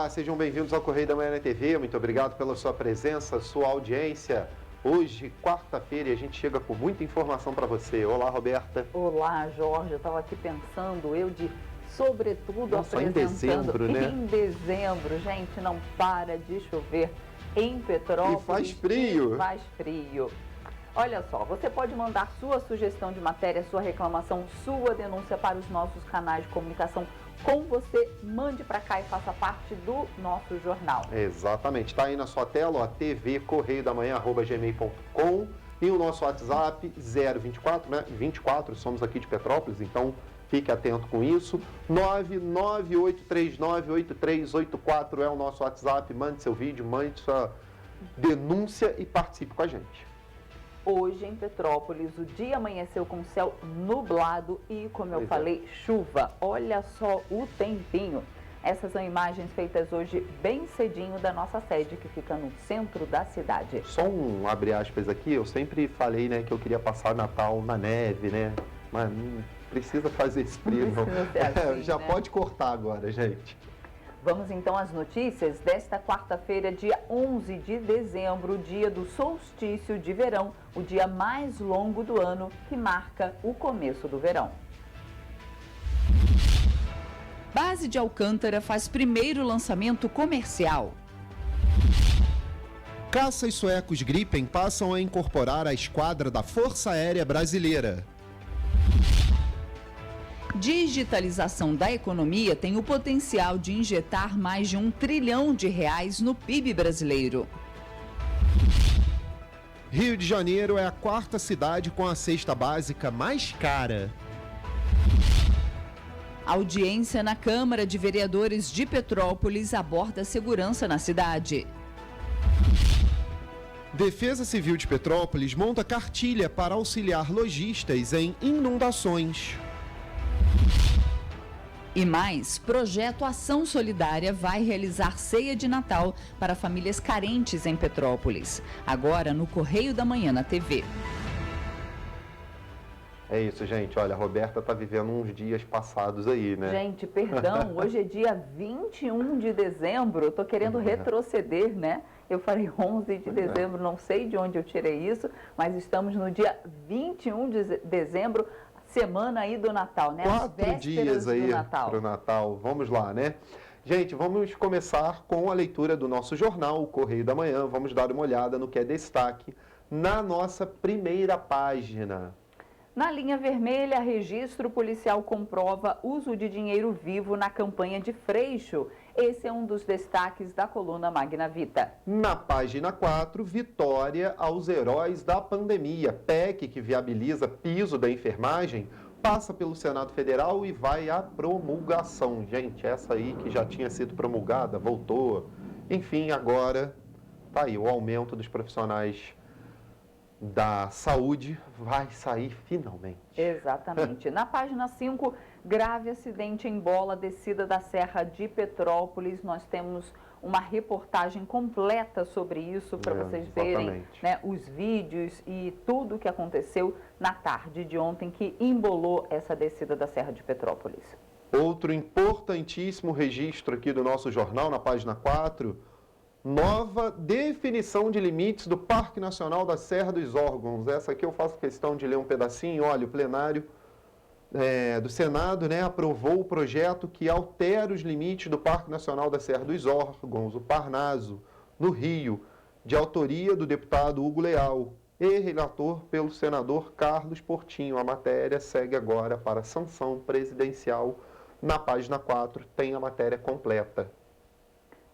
Olá, sejam bem-vindos ao Correio da Manhã na TV. Muito obrigado pela sua presença, sua audiência. Hoje, quarta-feira, e a gente chega com muita informação para você. Olá, Roberta. Olá, Jorge. Eu estava aqui pensando, sobretudo, apresentando. Em dezembro, né? Em dezembro, gente, não para de chover em Petrópolis. E faz frio. Faz frio. Olha só, você pode mandar sua sugestão de matéria, sua reclamação, sua denúncia para os nossos canais de comunicação. Com você, mande para cá e faça parte do nosso jornal. Exatamente. Está aí na sua tela, ó, tvcorreiodamanhã@gmail.com e o nosso WhatsApp 024, né? 24, somos aqui de Petrópolis, então fique atento com isso. 998398384 é o nosso WhatsApp. Mande seu vídeo, mande sua denúncia e participe com a gente. Hoje em Petrópolis, o dia amanheceu com céu nublado e, como eu falei, chuva. Olha só o tempinho. Essas são imagens feitas hoje bem cedinho da nossa sede, que fica no centro da cidade. Só um abre aspas aqui, eu sempre falei, né, que eu queria passar Natal na neve, né? Mas não precisa fazer esse frio, não. Assim, já né? Pode cortar agora, gente. Vamos então às notícias desta quarta-feira, dia 11 de dezembro, dia do solstício de verão, o dia mais longo do ano, que marca o começo do verão. Base de Alcântara faz primeiro lançamento comercial. Caças suecos Gripen passam a incorporar a esquadra da Força Aérea Brasileira. Digitalização da economia tem o potencial de injetar mais de R$1 trilhão no PIB brasileiro. Rio de Janeiro é a quarta cidade com a cesta básica mais cara. Audiência na Câmara de Vereadores de Petrópolis aborda a segurança na cidade. Defesa Civil de Petrópolis monta cartilha para auxiliar lojistas em inundações. E mais, Projeto Ação Solidária vai realizar ceia de Natal para famílias carentes em Petrópolis. Agora no Correio da Manhã na TV. É isso, gente. Olha, a Roberta está vivendo uns dias passados aí, né? Gente, perdão, hoje é dia 21 de dezembro, eu tô querendo retroceder, né? Eu falei 11 de dezembro, não sei de onde eu tirei isso, mas estamos no dia 21 de dezembro, semana aí do Natal, né? 4 dias aí para o Natal. Vamos lá, né? Gente, vamos começar com a leitura do nosso jornal, o Correio da Manhã. Vamos dar uma olhada no que é destaque na nossa primeira página. Na linha vermelha, registro policial comprova uso de dinheiro vivo na campanha de Freixo. Esse é um dos destaques da coluna Magna Vita. Na página 4, vitória aos heróis da pandemia. PEC, que viabiliza piso da enfermagem, passa pelo Senado Federal e vai à promulgação. Gente, essa aí que já tinha sido promulgada, voltou. Enfim, agora tá aí o aumento dos profissionais da saúde vai sair finalmente. Exatamente. Na página 5, grave acidente em Bola, descida da Serra de Petrópolis. Nós temos uma reportagem completa sobre isso para vocês verem, né, os vídeos e tudo o que aconteceu na tarde de ontem que embolou essa descida da Serra de Petrópolis. Outro importantíssimo registro aqui do nosso jornal, na página 4, nova definição de limites do Parque Nacional da Serra dos Órgãos. Essa aqui eu faço questão de ler um pedacinho. Olha, o plenário do Senado, né, aprovou o projeto que altera os limites do Parque Nacional da Serra dos Órgãos, o Parnaso, no Rio, de autoria do deputado Hugo Leal e relator pelo senador Carlos Portinho. A matéria segue agora para sanção presidencial. Na página 4 tem a matéria completa.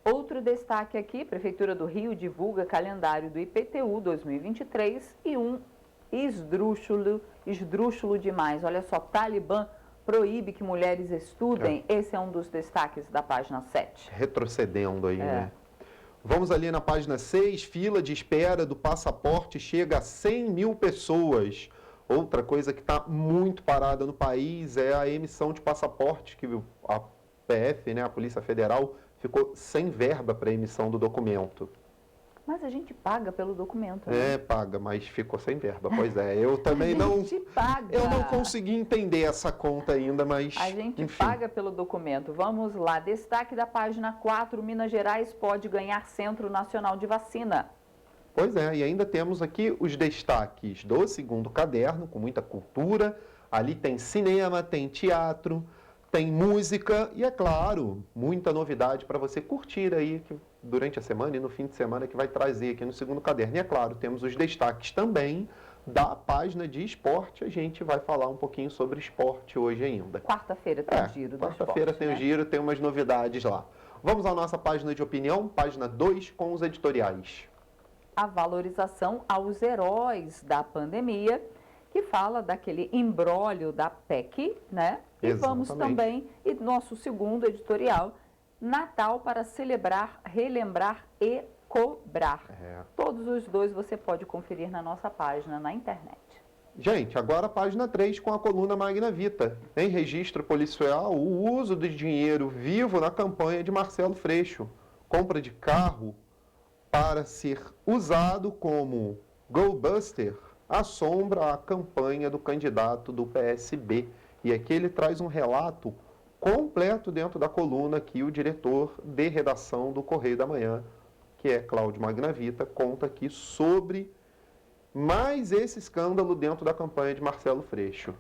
Outro destaque aqui, Prefeitura do Rio divulga calendário do IPTU 2023 e um esdrúxulo demais. Olha só, Talibã proíbe que mulheres estudem. Esse é um dos destaques da página 7. Retrocedendo aí, né? Vamos ali na página 6, fila de espera do passaporte chega a 100 mil pessoas. Outra coisa que está muito parada no país é a emissão de passaporte, que a PF, né, a Polícia Federal, ficou sem verba para a emissão do documento. Mas a gente paga pelo documento, né? Paga, mas ficou sem verba. Pois é, eu também não... A gente paga. Eu não consegui entender essa conta ainda, mas A gente enfim. paga pelo documento. Vamos lá. Destaque da página 4. Minas Gerais pode ganhar Centro Nacional de Vacina. Pois é, e ainda temos aqui os destaques do segundo caderno, com muita cultura. Ali tem cinema, tem teatro, tem música e, é claro, muita novidade para você curtir aí durante a semana e no fim de semana que vai trazer aqui no segundo caderno. E, é claro, temos os destaques também da página de esporte. A gente vai falar um pouquinho sobre esporte hoje ainda. Quarta-feira tem o giro do esporte. Quarta-feira tem o giro, tem umas novidades lá. Vamos à nossa página de opinião, página 2, com os editoriais. A valorização aos heróis da pandemia, que fala daquele imbróglio da PEC, né? E vamos também, e nosso segundo editorial, Natal para celebrar, relembrar e cobrar. Todos os dois você pode conferir na nossa página na internet. Gente, agora a página 3 com a coluna Magna Vita. Em registro policial, o uso de dinheiro vivo na campanha de Marcelo Freixo. Compra de carro para ser usado como go-buster assombra a campanha do candidato do PSB. E aqui ele traz um relato completo dentro da coluna que o diretor de redação do Correio da Manhã, que é Cláudio Magnavita, conta aqui sobre mais esse escândalo dentro da campanha de Marcelo Freixo.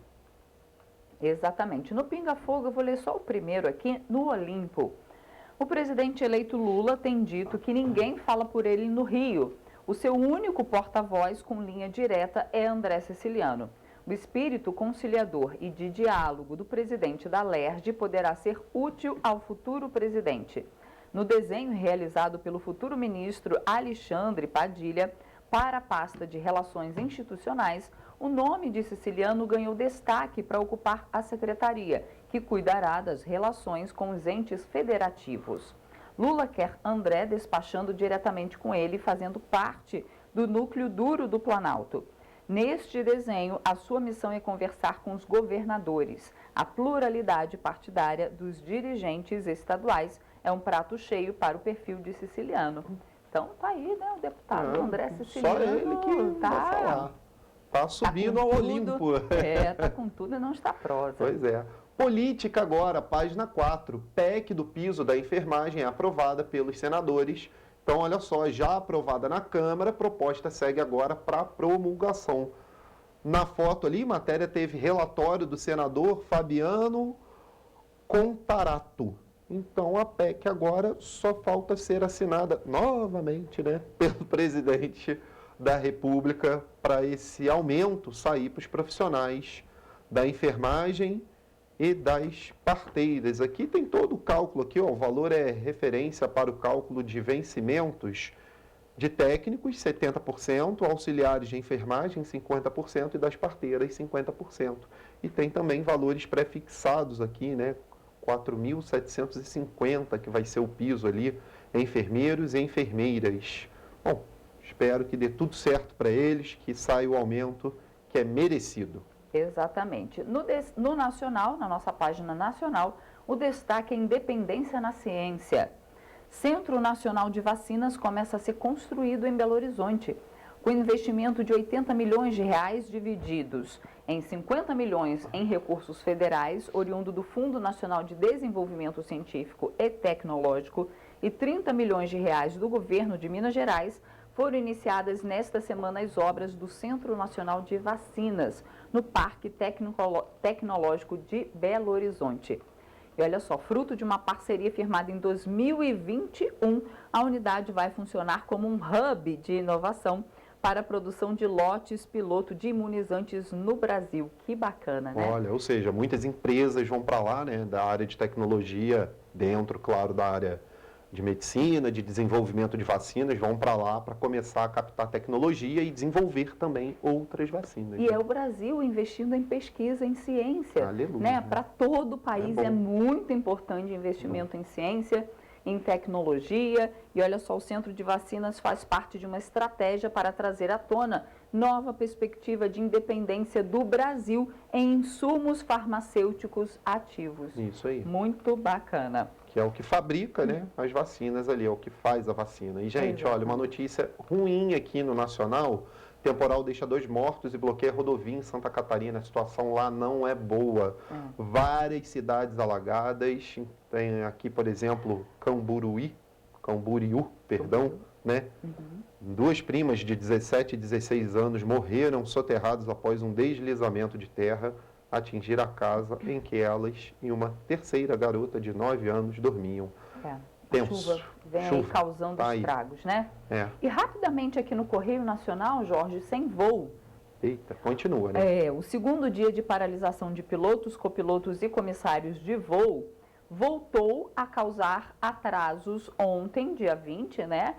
Exatamente. No Pinga Fogo, eu vou ler só o primeiro aqui, no Olimpo. O presidente eleito Lula tem dito que ninguém fala por ele no Rio. O seu único porta-voz com linha direta é André Siciliano. O espírito conciliador e de diálogo do presidente da LERJ poderá ser útil ao futuro presidente. No desenho realizado pelo futuro ministro Alexandre Padilha para a pasta de Relações Institucionais, o nome de Siciliano ganhou destaque para ocupar a secretaria, que cuidará das relações com os entes federativos. Lula quer André despachando diretamente com ele, fazendo parte do núcleo duro do Planalto. Neste desenho, a sua missão é conversar com os governadores. A pluralidade partidária dos dirigentes estaduais é um prato cheio para o perfil de Siciliano. Então, tá aí, né, o deputado André Siciliano. Só ele que vai falar. Tá subindo ao Olimpo. Tá com tudo e não está prosa. Pois é. Política agora, página 4. PEC do piso da enfermagem é aprovada pelos senadores. Então, olha só, já aprovada na Câmara, a proposta segue agora para promulgação. Na foto ali, matéria teve relatório do senador Fabiano Contarato. Então, a PEC agora só falta ser assinada novamente, né, pelo presidente da República para esse aumento sair para os profissionais da enfermagem e das parteiras. Aqui tem todo o cálculo, aqui, ó, o valor é referência para o cálculo de vencimentos de técnicos, 70%, auxiliares de enfermagem, 50% e das parteiras, 50%. E tem também valores pré-fixados aqui, né, 4.750, que vai ser o piso ali, enfermeiros e enfermeiras. Bom, espero que dê tudo certo para eles, que saia o aumento que é merecido. Exatamente. No Nacional, na nossa página nacional, o destaque é Independência na Ciência. Centro Nacional de Vacinas começa a ser construído em Belo Horizonte, com investimento de 80 milhões de reais divididos em 50 milhões em recursos federais, oriundo do Fundo Nacional de Desenvolvimento Científico e Tecnológico, e 30 milhões de reais do governo de Minas Gerais. Foram iniciadas nesta semana as obras do Centro Nacional de Vacinas, no Parque Tecnológico de Belo Horizonte. E olha só, fruto de uma parceria firmada em 2021, a unidade vai funcionar como um hub de inovação para a produção de lotes piloto de imunizantes no Brasil. Que bacana, né? Olha, ou seja, muitas empresas vão para lá, né, da área de tecnologia, dentro, claro, da área de medicina, de desenvolvimento de vacinas, vão para lá para começar a captar tecnologia e desenvolver também outras vacinas. E é o Brasil investindo em pesquisa, em ciência. Aleluia. Né? Para todo o país é muito importante investimento em ciência. em tecnologia. E olha só, o Centro de Vacinas faz parte de uma estratégia para trazer à tona nova perspectiva de independência do Brasil em insumos farmacêuticos ativos. Isso aí. Muito bacana. Que é o que fabrica, né, as vacinas ali, é o que faz a vacina. E, gente, olha, uma notícia ruim aqui no Nacional: temporal deixa 2 mortos e bloqueia a rodovia em Santa Catarina. A situação lá não é boa. Várias cidades alagadas. Tem aqui, por exemplo, Camboriú, né? 2 primas de 17 e 16 anos morreram soterradas após um deslizamento de terra atingir a casa em que elas e uma terceira garota de 9 anos dormiam. Tenso. Chuva vem aí causando estragos, né? E rapidamente aqui no Correio Nacional, Jorge, sem voo. Eita, continua, né? O segundo dia de paralisação de pilotos, copilotos e comissários de voo voltou a causar atrasos ontem, dia 20, né?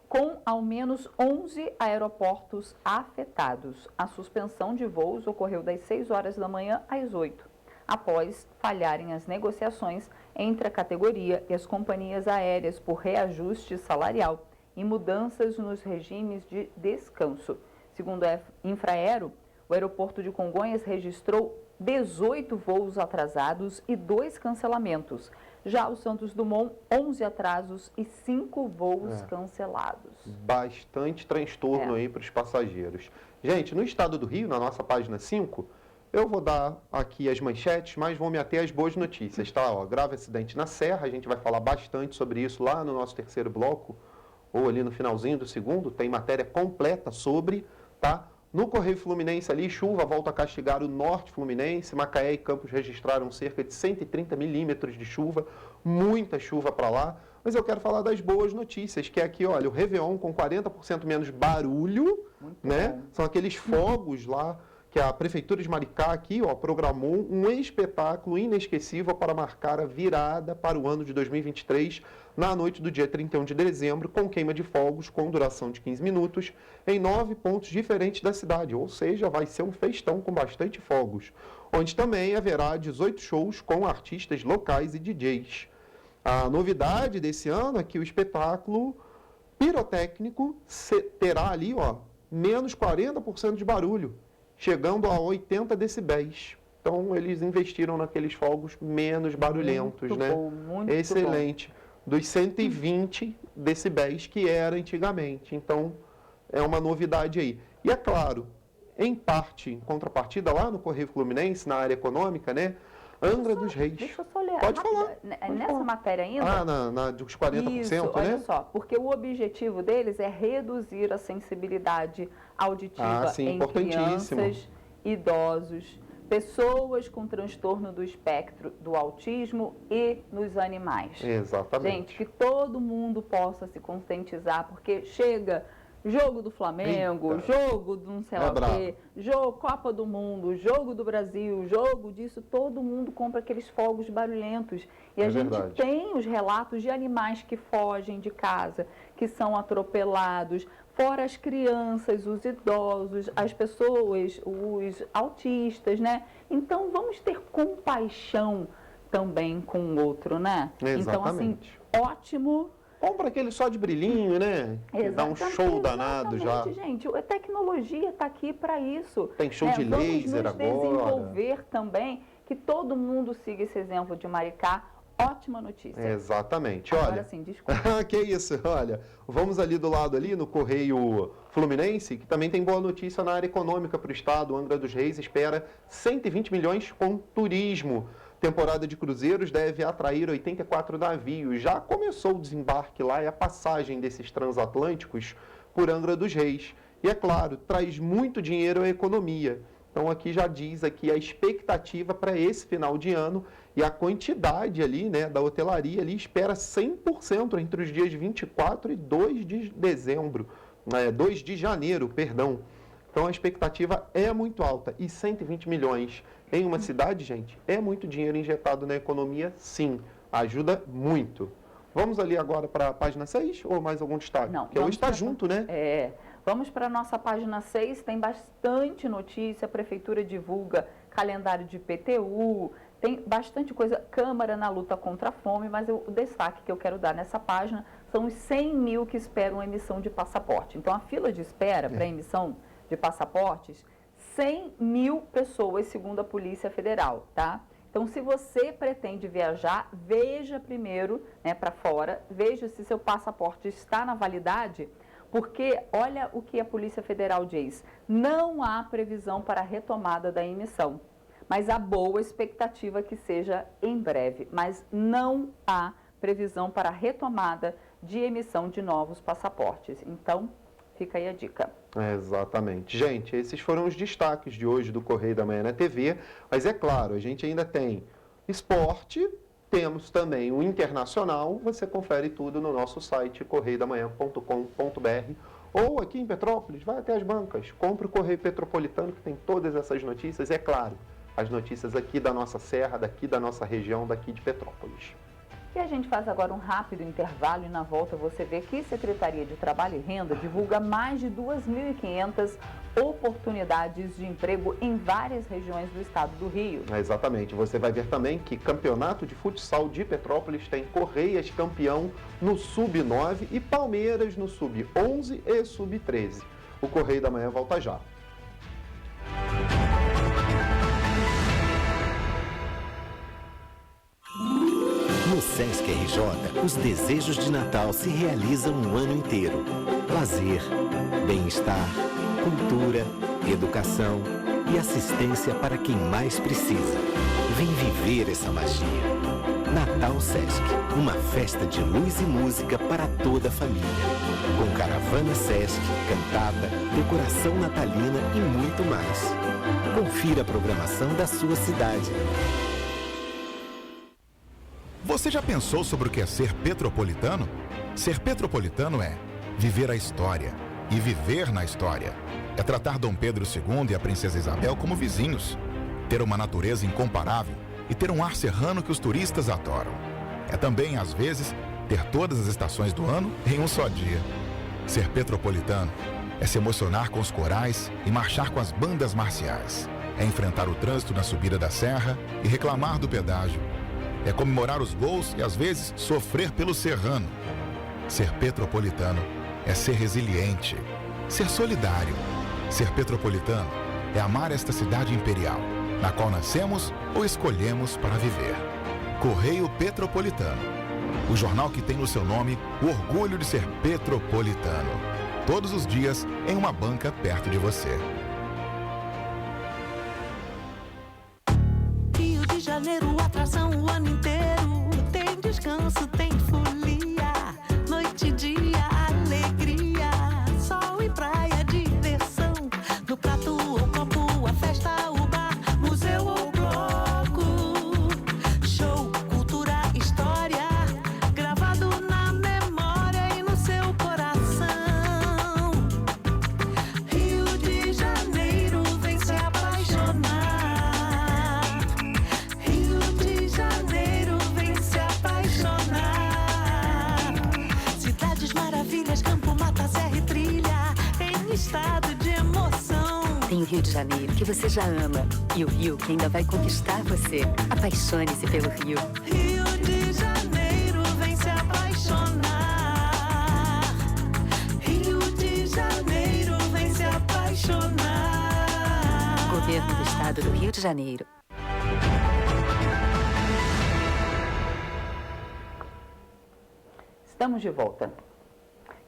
Com ao menos 11 aeroportos afetados. A suspensão de voos ocorreu das 6 horas da manhã às 8, após falharem as negociações entre a categoria e as companhias aéreas por reajuste salarial e mudanças nos regimes de descanso. Segundo a Infraero, o aeroporto de Congonhas registrou 18 voos atrasados e 2 cancelamentos. Já o Santos Dumont, 11 atrasos e 5 voos cancelados. Bastante transtorno aí para os passageiros. Gente, no estado do Rio, na nossa página 5, eu vou dar aqui as manchetes, mas vou me ater às boas notícias, tá? Ó, grave acidente na Serra, a gente vai falar bastante sobre isso lá no nosso terceiro bloco, ou ali no finalzinho do segundo, tem matéria completa sobre, tá? No Correio Fluminense ali, chuva volta a castigar o norte fluminense. Macaé e Campos registraram cerca de 130 milímetros de chuva, muita chuva para lá. Mas eu quero falar das boas notícias, que é aqui, olha, o Réveillon com 40% menos barulho, né? São aqueles fogos lá que a Prefeitura de Maricá aqui, ó, programou um espetáculo inesquecível para marcar a virada para o ano de 2023, na noite do dia 31 de dezembro, com queima de fogos com duração de 15 minutos, em 9 pontos diferentes da cidade, ou seja, vai ser um festão com bastante fogos, onde também haverá 18 shows com artistas locais e DJs. A novidade desse ano é que o espetáculo pirotécnico terá ali, ó, menos 40% de barulho, chegando a 80 decibéis. Então, eles investiram naqueles fogos menos barulhentos, muito né? Bom, muito excelente. Bom. Dos 120 decibéis que era antigamente. Então, é uma novidade aí. E é claro, em parte, em contrapartida, lá no Correio Fluminense, na área econômica, né? Angra dos Reis. Deixa eu só ler. Pode falar. Nessa matéria ainda... dos 40%, isso, né? olha só, porque o objetivo deles é reduzir a sensibilidade auditiva em crianças, idosos, pessoas com transtorno do espectro do autismo e nos animais. Exatamente. Gente, que todo mundo possa se conscientizar, porque chega... Jogo do Flamengo, jogo do não sei lá o quê, jogo Copa do Mundo, jogo do Brasil, jogo disso, todo mundo compra aqueles fogos barulhentos. E a gente tem os relatos de animais que fogem de casa, que são atropelados, fora as crianças, os idosos, as pessoas, os autistas, né? Então vamos ter compaixão também com o outro, né? Exatamente. Então, assim, ótimo. Compra aquele só de brilhinho, né? Que dá um show danado já. Gente, a tecnologia está aqui para isso. Tem show de laser agora. Vamos desenvolver também, que todo mundo siga esse exemplo de Maricá. Ótima notícia. Exatamente. Agora olha, sim, desculpa. Que isso, olha. Vamos ali do lado ali, no Correio Fluminense, que também tem boa notícia na área econômica para o estado. Angra dos Reis espera 120 milhões com turismo. Temporada de cruzeiros deve atrair 84 navios. Já começou o desembarque lá e a passagem desses transatlânticos por Angra dos Reis. E é claro, traz muito dinheiro à economia. Então aqui já diz aqui a expectativa para esse final de ano e a quantidade ali, né, da hotelaria ali espera 100% entre os dias 24 e 2 de dezembro, 2 de janeiro, perdão. Então a expectativa é muito alta e 120 milhões em uma cidade, gente, é muito dinheiro injetado na economia, sim, ajuda muito. Vamos ali agora para a página 6 ou mais algum destaque? Não, porque hoje está junto, né? Vamos para a nossa página 6, tem bastante notícia, a Prefeitura divulga calendário de IPTU, Tem bastante coisa, Câmara na luta contra a fome, mas o destaque que eu quero dar nessa página são os 100 mil que esperam a emissão de passaporte. Então, a fila de espera para a emissão de passaportes, 100 mil pessoas, segundo a Polícia Federal, tá? Então, se você pretende viajar, veja primeiro, né, para fora, veja se seu passaporte está na validade, porque olha o que a Polícia Federal diz, não há previsão para a retomada da emissão, mas há boa expectativa que seja em breve, mas não há previsão para a retomada de emissão de novos passaportes. Então, fica aí a dica. Exatamente. Gente, esses foram os destaques de hoje do Correio da Manhã na TV, mas é claro, a gente ainda tem esporte, temos também o internacional, você confere tudo no nosso site correiodamanhã.com.br ou aqui em Petrópolis, vai até as bancas, compre o Correio Petropolitano que tem todas essas notícias, é claro, as notícias aqui da nossa serra, daqui da nossa região, daqui de Petrópolis. E a gente faz agora um rápido intervalo e na volta você vê que a Secretaria de Trabalho e Renda divulga mais de 2.500 oportunidades de emprego em várias regiões do estado do Rio. Exatamente. Você vai ver também que Campeonato de Futsal de Petrópolis tem Correias campeão no Sub-9 e Palmeiras no Sub-11 e Sub-13. O Correio da Manhã volta já. No Sesc RJ, os desejos de Natal se realizam o ano inteiro. Lazer, bem-estar, cultura, educação e assistência para quem mais precisa. Vem viver essa magia. Natal Sesc, uma festa de luz e música para toda a família. Com caravana Sesc, cantata, decoração natalina e muito mais. Confira a programação da sua cidade. Você já pensou sobre o que é ser petropolitano? Ser petropolitano é viver a história e viver na história. É tratar Dom Pedro II e a Princesa Isabel como vizinhos. Ter uma natureza incomparável e ter um ar serrano que os turistas adoram. É também, às vezes, ter todas as estações do ano em um só dia. Ser petropolitano é se emocionar com os corais e marchar com as bandas marciais. É enfrentar o trânsito na subida da serra e reclamar do pedágio. É comemorar os gols e, às vezes, sofrer pelo serrano. Ser petropolitano é ser resiliente, ser solidário. Ser petropolitano é amar esta cidade imperial, na qual nascemos ou escolhemos para viver. Correio Petropolitano, o jornal que tem no seu nome o orgulho de ser petropolitano. Todos os dias em uma banca perto de você. Rio de Janeiro, atração o ano inteiro. Tem descanso, tem folia, noite e dia, alegria, sol e praia, diversão. No prato ou copo, a festa, o bar, museu ou bloco. Show, cultura, história, gravado na memória e no seu coração. Rio de Janeiro, vem se apaixonar. Rio de Janeiro, vem se apaixonar. Cidades maravilhas, campo, mata, serra e trilha, em estado de emoção. Tem o Rio de Janeiro, que você já ama, e o Rio, que ainda vai conquistar você. Apaixone-se pelo Rio. Rio de Janeiro, vem se apaixonar. Rio de Janeiro, vem se apaixonar. Governo do Estado do Rio de Janeiro. Estamos de volta.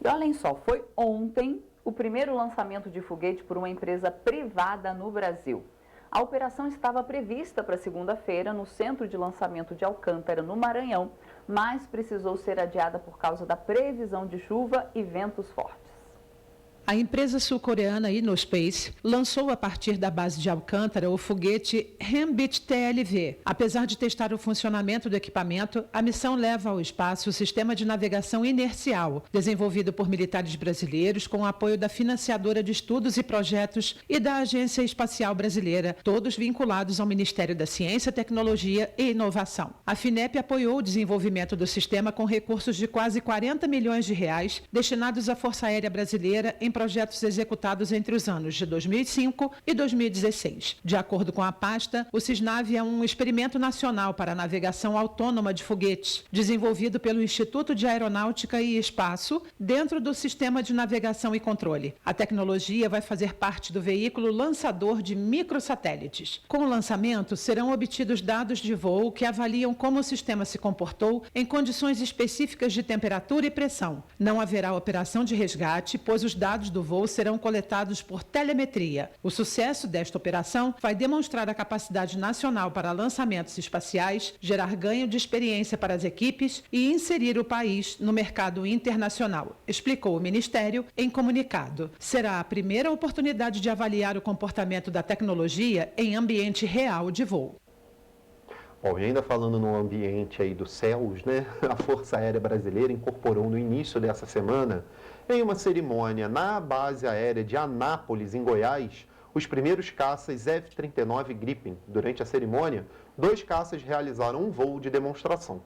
E olhem só, foi ontem o primeiro lançamento de foguete por uma empresa privada no Brasil. A operação estava prevista para segunda-feira no Centro de Lançamento de Alcântara, no Maranhão, mas precisou ser adiada por causa da previsão de chuva e ventos fortes. A empresa sul-coreana Innospace lançou a partir da base de Alcântara o foguete Hambit TLV. Apesar de testar o funcionamento do equipamento, a missão leva ao espaço o sistema de navegação inercial, desenvolvido por militares brasileiros com o apoio da financiadora de estudos e projetos e da Agência Espacial Brasileira, todos vinculados ao Ministério da Ciência, Tecnologia e Inovação. A FINEP apoiou o desenvolvimento do sistema com recursos de quase 40 milhões de reais destinados à Força Aérea Brasileira em projetos executados entre os anos de 2005 e 2016. De acordo com a pasta, o Cisnav é um experimento nacional para a navegação autônoma de foguetes, desenvolvido pelo Instituto de Aeronáutica e Espaço, dentro do Sistema de Navegação e Controle. A tecnologia vai fazer parte do veículo lançador de microsatélites. Com o lançamento, serão obtidos dados de voo que avaliam como o sistema se comportou em condições específicas de temperatura e pressão. Não haverá operação de resgate, pois os dados do voo serão coletados por telemetria. O sucesso desta operação vai demonstrar a capacidade nacional para lançamentos espaciais, gerar ganho de experiência para as equipes e inserir o país no mercado internacional, explicou o Ministério em comunicado. Será a primeira oportunidade de avaliar o comportamento da tecnologia em ambiente real de voo. Bom, e ainda falando no ambiente aí dos céus, né? A Força Aérea Brasileira incorporou no início dessa semana, em uma cerimônia na base aérea de Anápolis, em Goiás, os primeiros caças F-39 Gripen. Durante a cerimônia, 2 caças realizaram um voo de demonstração.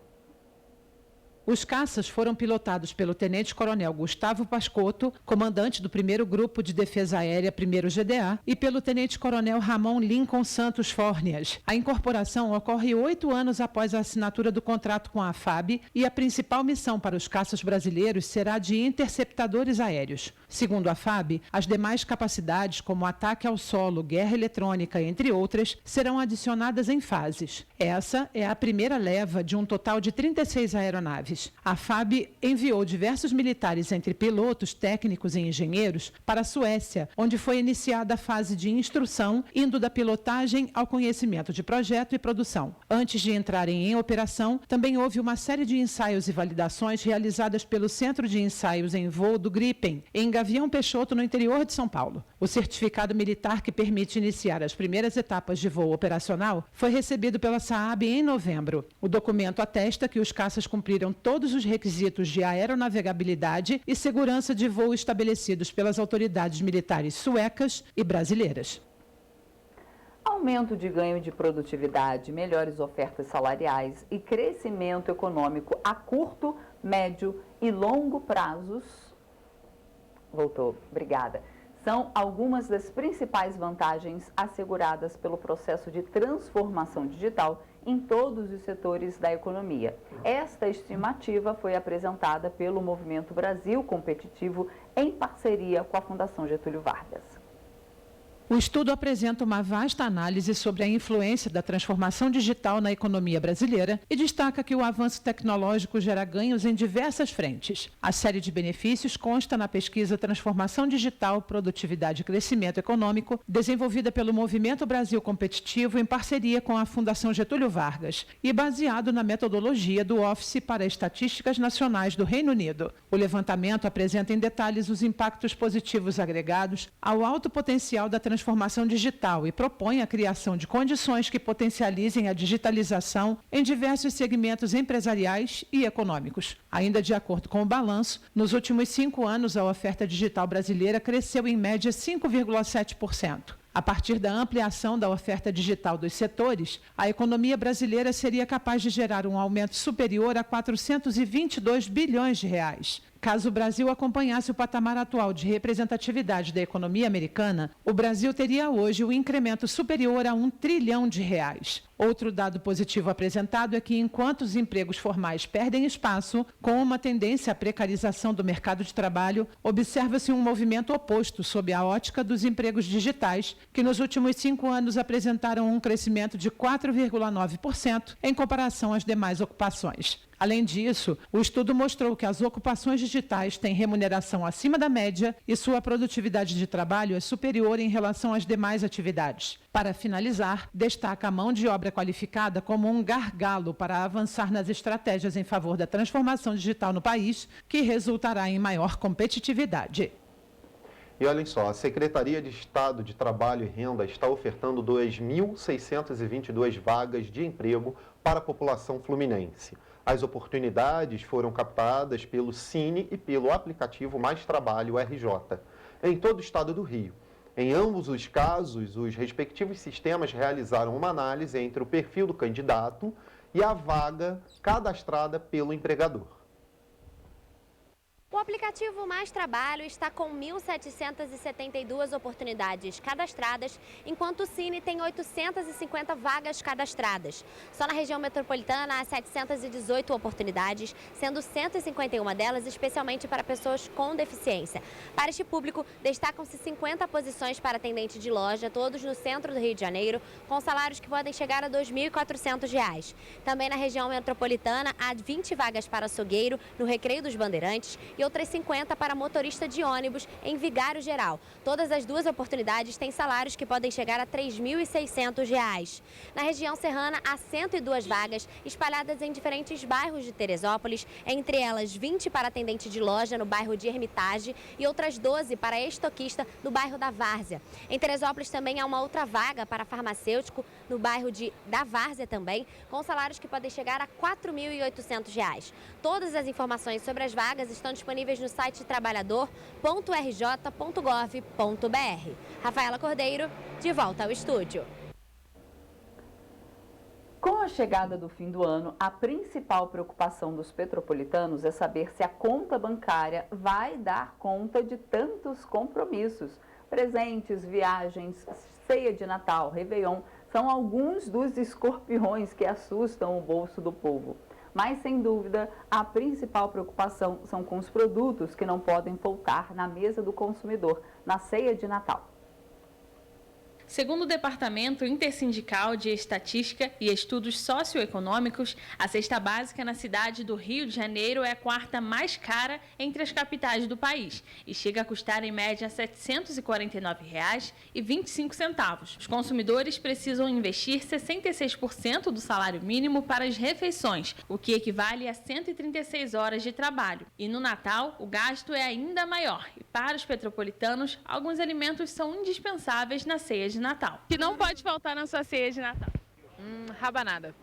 Os caças foram pilotados pelo tenente-coronel Gustavo Pascotto, comandante do 1º Grupo de Defesa Aérea 1º GDA, e pelo tenente-coronel Ramon Lincoln Santos Fórnias. A incorporação ocorre 8 anos após a assinatura do contrato com a FAB e a principal missão para os caças brasileiros será de interceptadores aéreos. Segundo a FAB, as demais capacidades, como ataque ao solo, guerra eletrônica, entre outras, serão adicionadas em fases. Essa é a primeira leva de um total de 36 aeronaves. A FAB enviou diversos militares, entre pilotos, técnicos e engenheiros, para a Suécia, onde foi iniciada a fase de instrução, indo da pilotagem ao conhecimento de projeto e produção. Antes de entrarem em operação, também houve uma série de ensaios e validações realizadas pelo Centro de Ensaios em Voo do Gripen, em Gavião Peixoto, no interior de São Paulo. O certificado militar que permite iniciar as primeiras etapas de voo operacional foi recebido pela SAAB em novembro. O documento atesta que os caças cumpriram todos os requisitos de aeronavegabilidade e segurança de voo estabelecidos pelas autoridades militares suecas e brasileiras. Aumento de ganho de produtividade, melhores ofertas salariais e crescimento econômico a curto, médio e longo prazos. Voltou, obrigada. São algumas das principais vantagens asseguradas pelo processo de transformação digital em todos os setores da economia. Esta estimativa foi apresentada pelo Movimento Brasil Competitivo em parceria com a Fundação Getúlio Vargas. O estudo apresenta uma vasta análise sobre a influência da transformação digital na economia brasileira e destaca que o avanço tecnológico gera ganhos em diversas frentes. A série de benefícios consta na pesquisa Transformação Digital, Produtividade e Crescimento Econômico, desenvolvida pelo Movimento Brasil Competitivo em parceria com a Fundação Getúlio Vargas e baseado na metodologia do Office para Estatísticas Nacionais do Reino Unido. O levantamento apresenta em detalhes os impactos positivos agregados ao alto potencial da transformação digital e propõe a criação de condições que potencializem a digitalização em diversos segmentos empresariais e econômicos. Ainda de acordo com o balanço, nos últimos 5 anos a oferta digital brasileira cresceu em média 5,7%. A partir da ampliação da oferta digital dos setores, a economia brasileira seria capaz de gerar um aumento superior a 422 bilhões de reais. Caso o Brasil acompanhasse o patamar atual de representatividade da economia americana, o Brasil teria hoje um incremento superior a 1 trilhão de reais. Outro dado positivo apresentado é que, enquanto os empregos formais perdem espaço, com uma tendência à precarização do mercado de trabalho, observa-se um movimento oposto sob a ótica dos empregos digitais, que nos últimos 5 anos apresentaram um crescimento de 4,9% em comparação às demais ocupações. Além disso, o estudo mostrou que as ocupações digitais têm remuneração acima da média e sua produtividade de trabalho é superior em relação às demais atividades. Para finalizar, destaca a mão de obra qualificada como um gargalo para avançar nas estratégias em favor da transformação digital no país, que resultará em maior competitividade. E olhem só, a Secretaria de Estado de Trabalho e Renda está ofertando 2.622 vagas de emprego para a população fluminense. As oportunidades foram captadas pelo Cine e pelo aplicativo Mais Trabalho RJ, em todo o estado do Rio. Em ambos os casos, os respectivos sistemas realizaram uma análise entre o perfil do candidato e a vaga cadastrada pelo empregador. O aplicativo Mais Trabalho está com 1.772 oportunidades cadastradas, enquanto o Cine tem 850 vagas cadastradas. Só na região metropolitana há 718 oportunidades, sendo 151 delas especialmente para pessoas com deficiência. Para este público, destacam-se 50 posições para atendente de loja, todos no centro do Rio de Janeiro, com salários que podem chegar a R$ 2.400. Também na região metropolitana há 20 vagas para açougueiro, no Recreio dos Bandeirantes, e outras 50 para motorista de ônibus em Vigário Geral. Todas as duas oportunidades têm salários que podem chegar a R$ 3.600. Na região serrana, há 102 vagas espalhadas em diferentes bairros de Teresópolis, entre elas 20 para atendente de loja no bairro de Hermitage e outras 12 para estoquista no bairro da Várzea. Em Teresópolis também há uma outra vaga para farmacêutico no bairro da Várzea também, com salários que podem chegar a R$ 4.800. Todas as informações sobre as vagas estão disponíveis no site trabalhador.rj.gov.br. Rafaela Cordeiro, de volta ao estúdio. Com a chegada do fim do ano, a principal preocupação dos petropolitanos é saber se a conta bancária vai dar conta de tantos compromissos. Presentes, viagens, ceia de Natal, Réveillon, são alguns dos escorpiões que assustam o bolso do povo. Mas, sem dúvida, a principal preocupação são com os produtos que não podem faltar na mesa do consumidor na ceia de Natal. Segundo o Departamento Intersindical de Estatística e Estudos Socioeconômicos, a cesta básica na cidade do Rio de Janeiro é a quarta mais cara entre as capitais do país e chega a custar em média R$ 749,25. Os consumidores precisam investir 66% do salário mínimo para as refeições, o que equivale a 136 horas de trabalho. E no Natal, o gasto é ainda maior e para os petropolitanos, alguns alimentos são indispensáveis na ceia de Natal. Que não pode faltar na sua ceia de Natal? Rabanada.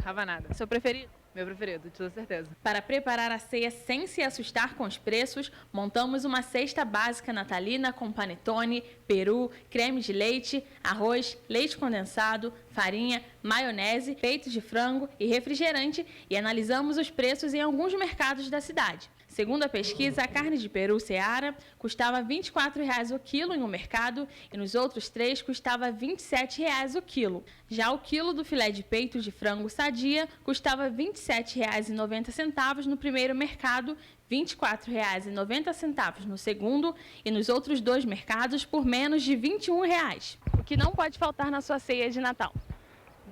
Rabanada. Seu preferido? Meu preferido, de toda certeza. Para preparar a ceia sem se assustar com os preços, montamos uma cesta básica natalina com panetone, peru, creme de leite, arroz, leite condensado, farinha, maionese, peito de frango e refrigerante e analisamos os preços em alguns mercados da cidade. Segundo a pesquisa, a carne de peru Seara custava R$ 24,00 o quilo em um mercado e nos outros três custava R$ 27,00 o quilo. Já o quilo do filé de peito de frango Sadia custava R$ 27,90 no primeiro mercado, R$ 24,90 no segundo e nos outros dois mercados por menos de R$ 21,00. O que não pode faltar na sua ceia de Natal?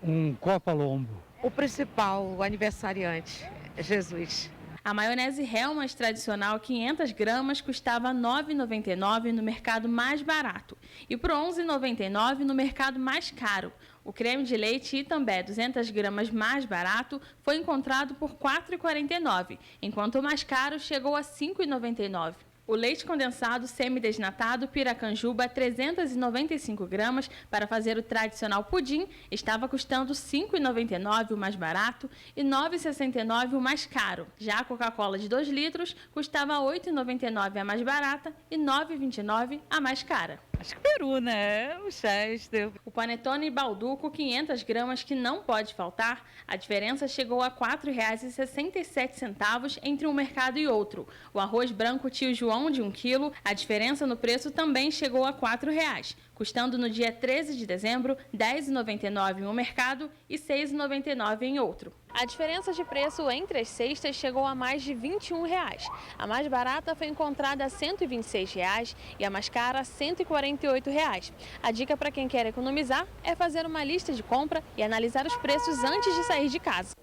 Um copa-lombo. O principal, o aniversariante, é Jesus. A maionese Hellmann's tradicional 500 gramas custava R$ 9,99 no mercado mais barato e por R$ 11,99 no mercado mais caro. O creme de leite Itambé 200 gramas mais barato foi encontrado por R$ 4,49, enquanto o mais caro chegou a R$ 5,99. O leite condensado semidesnatado Piracanjuba 395 gramas para fazer o tradicional pudim estava custando R$ 5,99 o mais barato e R$ 9,69 o mais caro. Já a Coca-Cola de 2 litros custava R$ 8,99 a mais barata e R$ 9,29 a mais cara. Acho que peru, né? O Chester. O panetone Balduco 500 gramas que não pode faltar, a diferença chegou a R$ 4,67 entre um mercado e outro. O arroz branco Tio João de 1 quilo, a diferença no preço também chegou a R$ 4,00, custando no dia 13 de dezembro R$ 10,99 em um mercado e R$ 6,99 em outro. A diferença de preço entre as cestas chegou a mais de R$ 21,00. A mais barata foi encontrada a R$ 126,00 e a mais cara a R$ 148,00. A dica para quem quer economizar é fazer uma lista de compra e analisar os preços antes de sair de casa.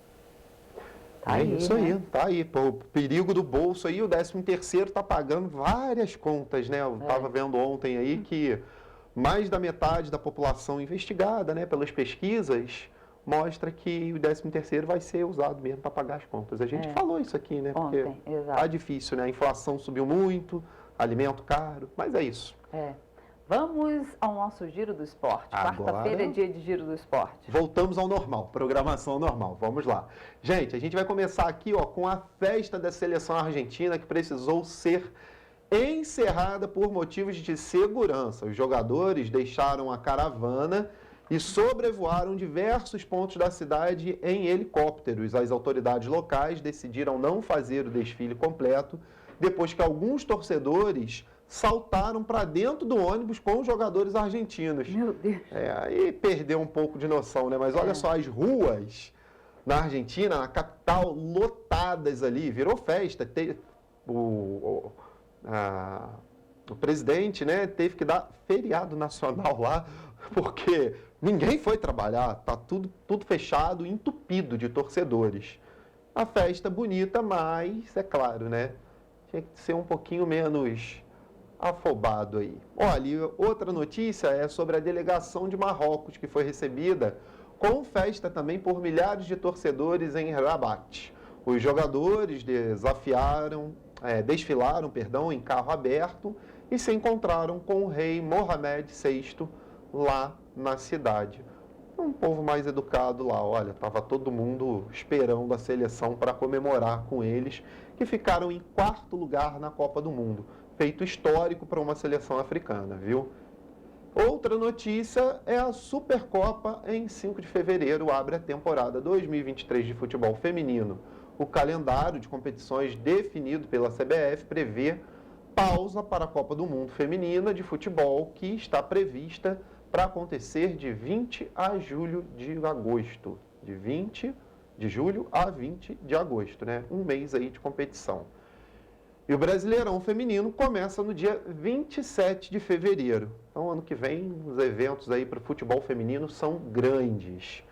É isso aí, tá aí. Pô, o perigo do bolso aí, o 13º está pagando várias contas, né? Eu estava vendo ontem aí que mais da metade da população investigada, né, pelas pesquisas, mostra que o 13º vai ser usado mesmo para pagar as contas. A gente falou isso aqui, né? Porque tá difícil, né? A inflação subiu muito, alimento caro, mas é isso. Vamos ao nosso Giro do Esporte. Quarta-feira é dia de Giro do Esporte. Voltamos ao normal, programação normal. Vamos lá. Gente, a gente vai começar aqui com a festa da seleção argentina que precisou ser encerrada por motivos de segurança. Os jogadores deixaram a caravana e sobrevoaram diversos pontos da cidade em helicópteros. As autoridades locais decidiram não fazer o desfile completo depois que alguns torcedores saltaram para dentro do ônibus com os jogadores argentinos. Meu Deus. Aí perdeu um pouco de noção, né? Mas olha só, as ruas na Argentina, na capital, lotadas ali, virou festa. O presidente, né, teve que dar feriado nacional lá, porque ninguém foi trabalhar, tá tudo fechado, entupido de torcedores. A festa bonita, mas, é claro, né, tinha que ser um pouquinho menos afobado aí. Olha, outra notícia é sobre a delegação de Marrocos, que foi recebida com festa também por milhares de torcedores em Rabat. Os jogadores desfilaram em carro aberto e se encontraram com o rei Mohamed VI lá na cidade. Um povo mais educado lá, olha, estava todo mundo esperando a seleção para comemorar com eles, que ficaram em 4º lugar na Copa do Mundo. Feito histórico para uma seleção africana, viu? Outra notícia é a Supercopa. Em 5 de fevereiro abre a temporada 2023 de futebol feminino. O calendário de competições definido pela CBF prevê pausa para a Copa do Mundo Feminina de Futebol, que está prevista para acontecer de 20 a julho de agosto. De 20 de julho a 20 de agosto, né? Um mês aí de competição. E o Brasileirão Feminino começa no dia 27 de fevereiro. Então, ano que vem, os eventos aí para o futebol feminino são grandes.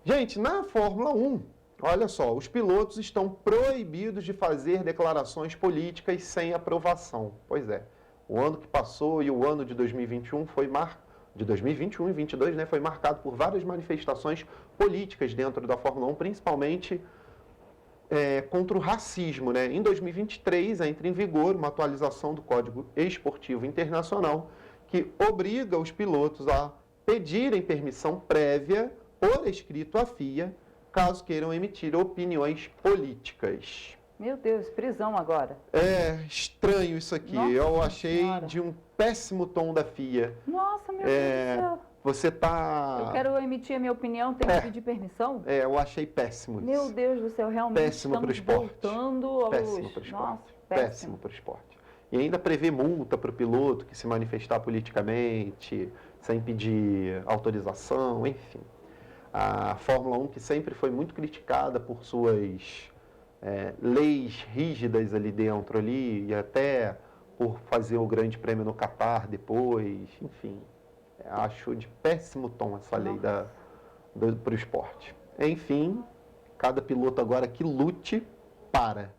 Gente, na Fórmula 1, olha só, os pilotos estão proibidos de fazer declarações políticas sem aprovação. Pois é, o ano que passou e o ano de 2021 de 2021 e 2022, né, foi marcado por várias manifestações políticas dentro da Fórmula 1, principalmente contra o racismo, né? Em 2023, entra em vigor uma atualização do Código Esportivo Internacional que obriga os pilotos a pedirem permissão prévia por escrito à FIA, caso queiram emitir opiniões políticas. Meu Deus, prisão agora. É estranho isso aqui. Nossa Eu achei senhora. de um péssimo tom da FIA. Nossa, meu Deus do céu. Você tá... Eu quero emitir a minha opinião, tenho que pedir permissão? Eu achei péssimo isso. Meu Deus do céu, realmente péssimo para o estamos esporte. voltando aos... Péssimo para o esporte. Nossa, péssimo para o esporte. E ainda prevê multa para o piloto que se manifestar politicamente, sem pedir autorização, enfim. A Fórmula 1, que sempre foi muito criticada por suas leis rígidas ali dentro, e até por fazer o Grande Prêmio no Catar depois, enfim. Acho de péssimo tom essa lei para o esporte. Enfim, cada piloto agora que lute para.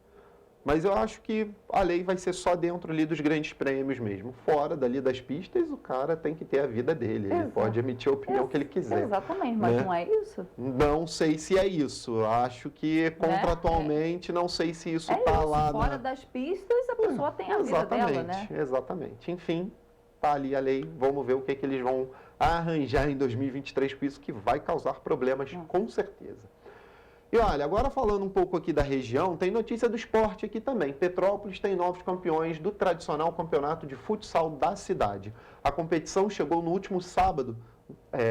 Mas eu acho que a lei vai ser só dentro ali dos grandes prêmios mesmo. Fora dali das pistas, o cara tem que ter a vida dele. Ele pode emitir a opinião que ele quiser. Exatamente, mas né? não é isso? Não sei se é isso. Acho que contratualmente não sei se isso está lá. Fora das pistas, a pessoa tem a vida dela, né? Exatamente. Enfim, está ali a lei. Vamos ver o que eles vão arranjar em 2023 com isso, que vai causar problemas, com certeza. E olha, agora falando um pouco aqui da região, tem notícia do esporte aqui também. Petrópolis tem novos campeões do tradicional campeonato de futsal da cidade. A competição chegou no último sábado,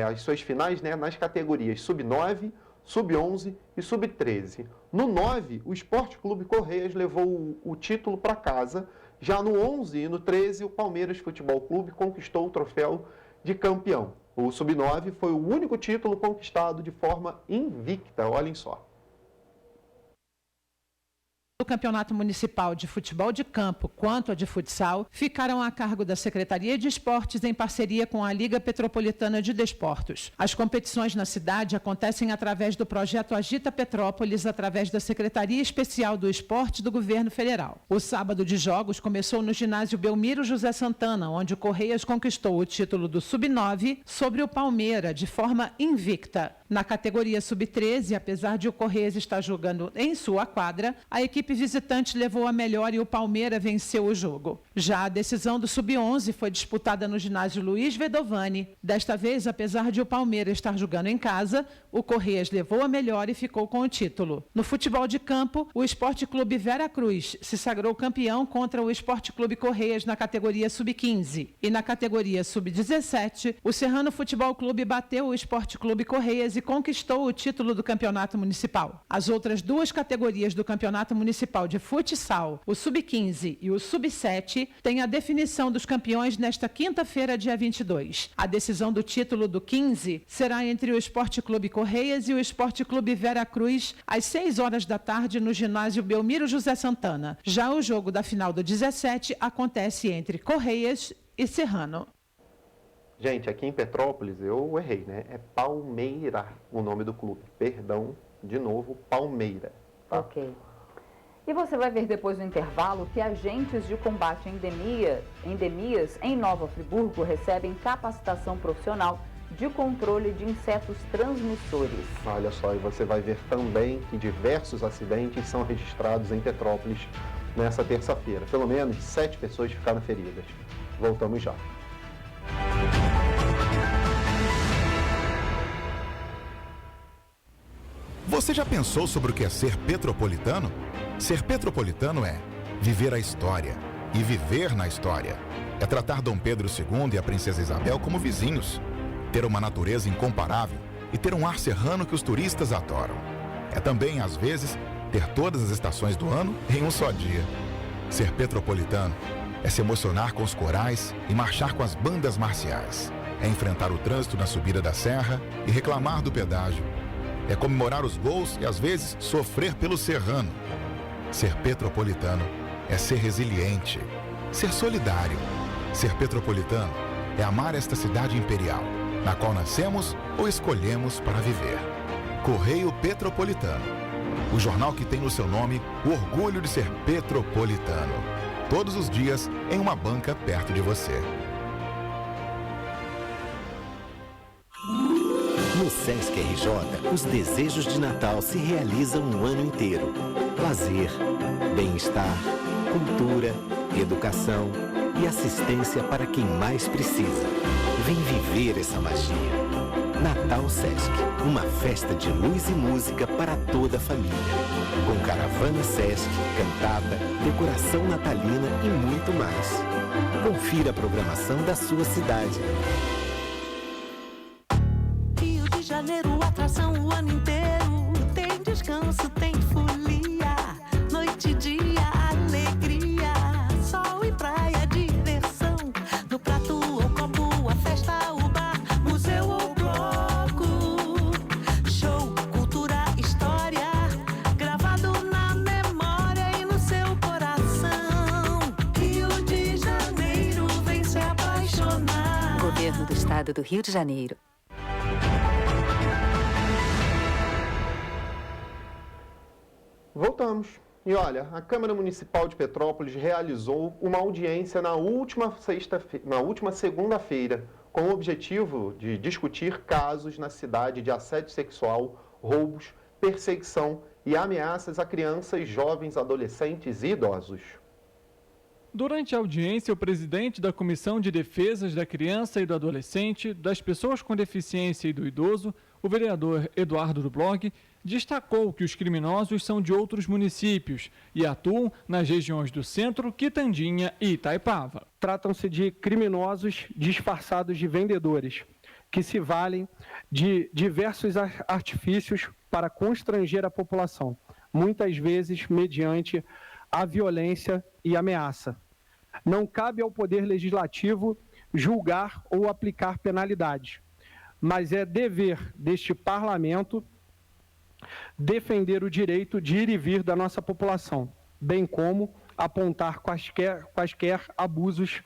as suas finais, né, nas categorias Sub-9, Sub-11 e Sub-13. No 9, o Esporte Clube Correias levou o título para casa. Já no 11 e no 13, o Palmeiras Futebol Clube conquistou o troféu de campeão. O Sub-9 foi o único título conquistado de forma invicta, olhem só. O Campeonato Municipal de Futebol de Campo quanto a de futsal ficaram a cargo da Secretaria de Esportes em parceria com a Liga Petropolitana de Desportos. As competições na cidade acontecem através do projeto Agita Petrópolis, através da Secretaria Especial do Esporte do Governo Federal. O sábado de jogos começou no ginásio Belmiro José Santana, onde o Correias conquistou o título do Sub-9 sobre o Palmeira de forma invicta. Na categoria Sub-13, apesar de o Correias estar jogando em sua quadra, a equipe visitante levou a melhor e o Palmeira venceu o jogo. Já a decisão do Sub-11 foi disputada no ginásio Luiz Vedovani. Desta vez, apesar de o Palmeira estar jogando em casa, o Correias levou a melhor e ficou com o título. No futebol de campo, o Esporte Clube Vera Cruz se sagrou campeão contra o Esporte Clube Correias na categoria Sub-15. E na categoria Sub-17, o Serrano Futebol Clube bateu o Esporte Clube Correias e conquistou o título do campeonato municipal. As outras duas categorias do campeonato municipal Municipal de Futsal, o Sub-15 e o Sub-7 têm a definição dos campeões nesta quinta-feira, dia 22. A decisão do título do 15 será entre o Esporte Clube Correias e o Esporte Clube Vera Cruz, às 6 horas da tarde, no ginásio Belmiro José Santana. Já o jogo da final do 17 acontece entre Correias e Serrano. Gente, aqui em Petrópolis, eu errei, né? É Palmeira o nome do clube. Perdão, de novo, Palmeira. Tá? Ok. E você vai ver depois do intervalo que agentes de combate a endemias em Nova Friburgo recebem capacitação profissional de controle de insetos transmissores. Olha só, e você vai ver também que diversos acidentes são registrados em Petrópolis nessa terça-feira. Pelo menos 7 pessoas ficaram feridas. Voltamos já. Você já pensou sobre o que é ser petropolitano? Ser petropolitano é viver a história e viver na história. É tratar Dom Pedro II e a Princesa Isabel como vizinhos. Ter uma natureza incomparável e ter um ar serrano que os turistas adoram. É também, às vezes, ter todas as estações do ano em um só dia. Ser petropolitano é se emocionar com os corais e marchar com as bandas marciais. É enfrentar o trânsito na subida da serra e reclamar do pedágio. É comemorar os gols e, às vezes, sofrer pelo serrano. Ser petropolitano é ser resiliente, ser solidário. Ser petropolitano é amar esta cidade imperial, na qual nascemos ou escolhemos para viver. Correio Petropolitano, o jornal que tem no seu nome o orgulho de ser petropolitano. Todos os dias em uma banca perto de você. No Sesc RJ, os desejos de Natal se realizam o ano inteiro. Lazer, bem-estar, cultura, educação e assistência para quem mais precisa. Vem viver essa magia. Natal Sesc, uma festa de luz e música para toda a família. Com caravana Sesc, cantata, decoração natalina e muito mais. Confira a programação da sua cidade. Rio de Janeiro, atração o ano inteiro. Tem descanso, tem folia. Noite e dia, alegria. Sol e praia, diversão. No prato ou copo, a festa, o bar, museu ou bloco. Show, cultura, história. Gravado na memória e no seu coração. Rio de Janeiro, vem se apaixonar. Governo do Estado do Rio de Janeiro. Voltamos. E olha, a Câmara Municipal de Petrópolis realizou uma audiência na última segunda-feira, com o objetivo de discutir casos na cidade de assédio sexual, roubos, perseguição e ameaças a crianças, jovens, adolescentes e idosos. Durante a audiência, o presidente da Comissão de Defesas da Criança e do Adolescente, das Pessoas com Deficiência e do Idoso, o vereador Eduardo do Blog, destacou que os criminosos são de outros municípios e atuam nas regiões do Centro, Quitandinha e Itaipava. Tratam-se de criminosos disfarçados de vendedores, que se valem de diversos artifícios para constranger a população, muitas vezes mediante a violência e ameaça. Não cabe ao Poder Legislativo julgar ou aplicar penalidades, mas é dever deste Parlamento defender o direito de ir e vir da nossa população, bem como apontar quaisquer abusos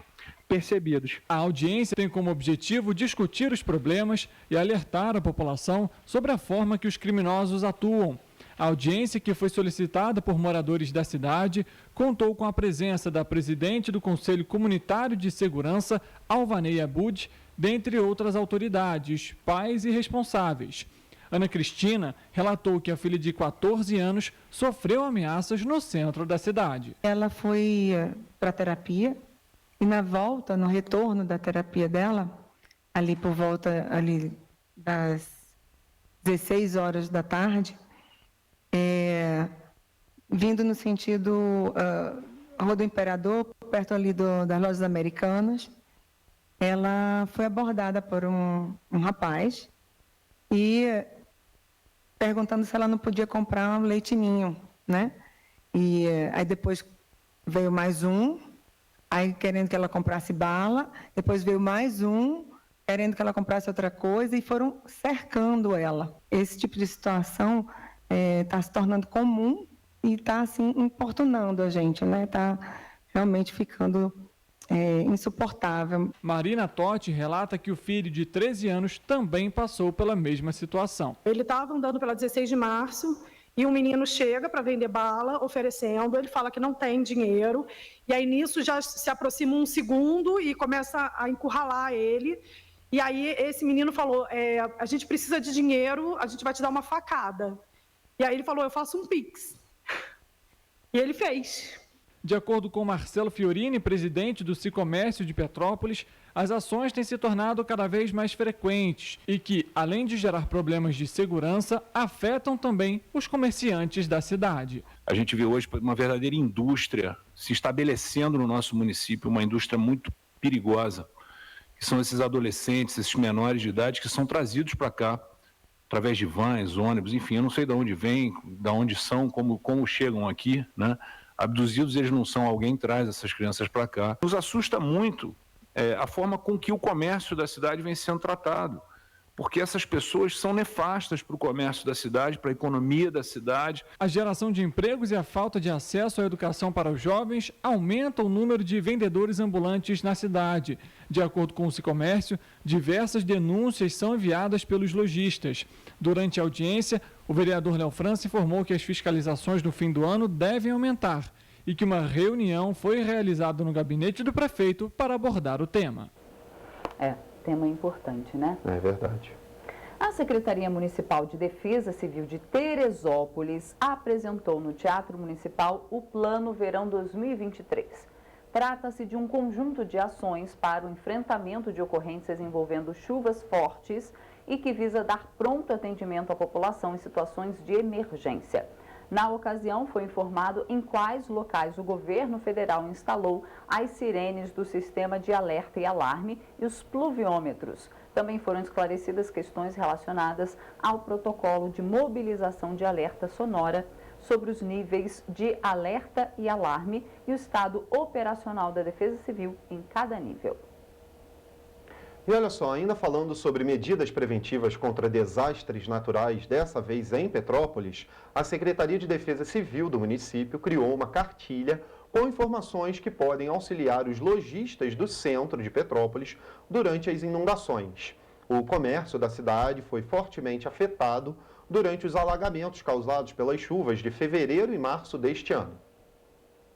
percebidos. A audiência tem como objetivo discutir os problemas e alertar a população sobre a forma que os criminosos atuam. A audiência, que foi solicitada por moradores da cidade, contou com a presença da presidente do Conselho Comunitário de Segurança, Alvanei Abud, dentre outras autoridades, pais e responsáveis. Ana Cristina relatou que a filha de 14 anos sofreu ameaças no centro da cidade. Ela foi para a terapia e na volta, no retorno da terapia dela, ali por volta das 16 horas da tarde, vindo no sentido Rua do Imperador, perto ali das Lojas Americanas, ela foi abordada por um rapaz e perguntando se ela não podia comprar um leite ninho, né? E aí depois veio mais um, aí querendo que ela comprasse bala, depois veio mais um, querendo que ela comprasse outra coisa, e foram cercando ela. Esse tipo de situação está se tornando comum e está, assim, importunando a gente, né? Está realmente ficando insuportável. Marina Totti relata que o filho de 13 anos também passou pela mesma situação. Ele estava andando pela 16 de março e um menino chega para vender bala, oferecendo, ele fala que não tem dinheiro, e aí nisso já se aproxima um segundo e começa a encurralar ele, e aí esse menino falou, a gente precisa de dinheiro, a gente vai te dar uma facada. E aí ele falou, eu faço um Pix. E ele fez. De acordo com Marcelo Fiorini, presidente do Sicomércio de Petrópolis, as ações têm se tornado cada vez mais frequentes e que, além de gerar problemas de segurança, afetam também os comerciantes da cidade. A gente vê hoje uma verdadeira indústria se estabelecendo no nosso município, uma indústria muito perigosa, que são esses adolescentes, esses menores de idade que são trazidos para cá, através de vans, ônibus, enfim, eu não sei de onde vêm, de onde são, como chegam aqui, né? Abduzidos, eles não são, alguém traz essas crianças para cá. Nos assusta muito a forma com que o comércio da cidade vem sendo tratado, porque essas pessoas são nefastas para o comércio da cidade, para a economia da cidade. A geração de empregos e a falta de acesso à educação para os jovens aumenta o número de vendedores ambulantes na cidade. De acordo com o Sicomércio, diversas denúncias são enviadas pelos lojistas. Durante a audiência, o vereador Léo França informou que as fiscalizações no fim do ano devem aumentar e que uma reunião foi realizada no gabinete do prefeito para abordar o tema. Tema importante, né? É verdade. A Secretaria Municipal de Defesa Civil de Teresópolis apresentou no Teatro Municipal o Plano Verão 2023. Trata-se de um conjunto de ações para o enfrentamento de ocorrências envolvendo chuvas fortes e que visa dar pronto atendimento à população em situações de emergência. Na ocasião, foi informado em quais locais o governo federal instalou as sirenes do sistema de alerta e alarme e os pluviômetros. Também foram esclarecidas questões relacionadas ao protocolo de mobilização de alerta sonora sobre os níveis de alerta e alarme e o estado operacional da Defesa Civil em cada nível. E olha só, ainda falando sobre medidas preventivas contra desastres naturais, dessa vez em Petrópolis, a Secretaria de Defesa Civil do município criou uma cartilha com informações que podem auxiliar os lojistas do centro de Petrópolis durante as inundações. O comércio da cidade foi fortemente afetado durante os alagamentos causados pelas chuvas de fevereiro e março deste ano.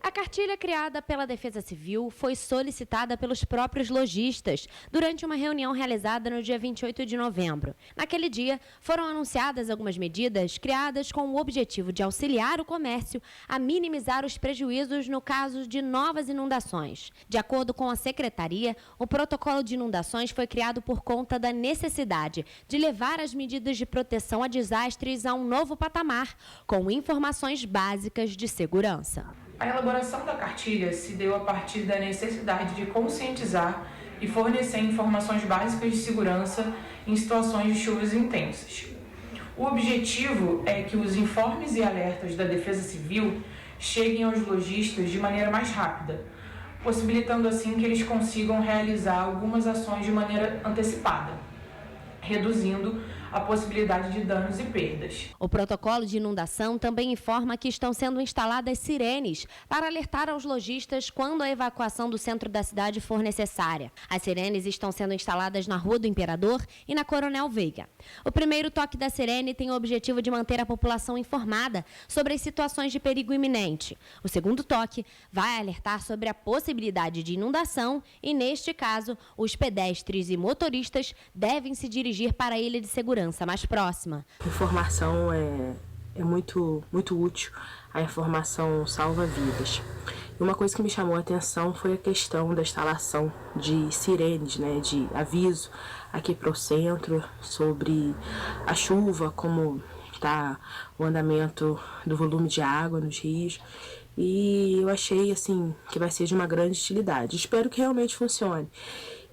A cartilha criada pela Defesa Civil foi solicitada pelos próprios lojistas durante uma reunião realizada no dia 28 de novembro. Naquele dia, foram anunciadas algumas medidas criadas com o objetivo de auxiliar o comércio a minimizar os prejuízos no caso de novas inundações. De acordo com a Secretaria, o protocolo de inundações foi criado por conta da necessidade de levar as medidas de proteção a desastres a um novo patamar, com informações básicas de segurança. A elaboração da cartilha se deu a partir da necessidade de conscientizar e fornecer informações básicas de segurança em situações de chuvas intensas. O objetivo é que os informes e alertas da Defesa Civil cheguem aos lojistas de maneira mais rápida, possibilitando assim que eles consigam realizar algumas ações de maneira antecipada, reduzindo a possibilidade de danos e perdas. O protocolo de inundação também informa que estão sendo instaladas sirenes para alertar aos lojistas quando a evacuação do centro da cidade for necessária. As sirenes estão sendo instaladas na Rua do Imperador e na Coronel Veiga. O primeiro toque da sirene tem o objetivo de manter a população informada sobre as situações de perigo iminente. O segundo toque vai alertar sobre a possibilidade de inundação e, neste caso, os pedestres e motoristas devem se dirigir para a ilha de segurança mais próxima. Informação é muito útil, a informação salva vidas. E uma coisa que me chamou a atenção foi a questão da instalação de sirenes, de aviso aqui para o centro sobre a chuva, como está o andamento do volume de água nos rios. E eu achei que vai ser de uma grande utilidade. Espero que realmente funcione.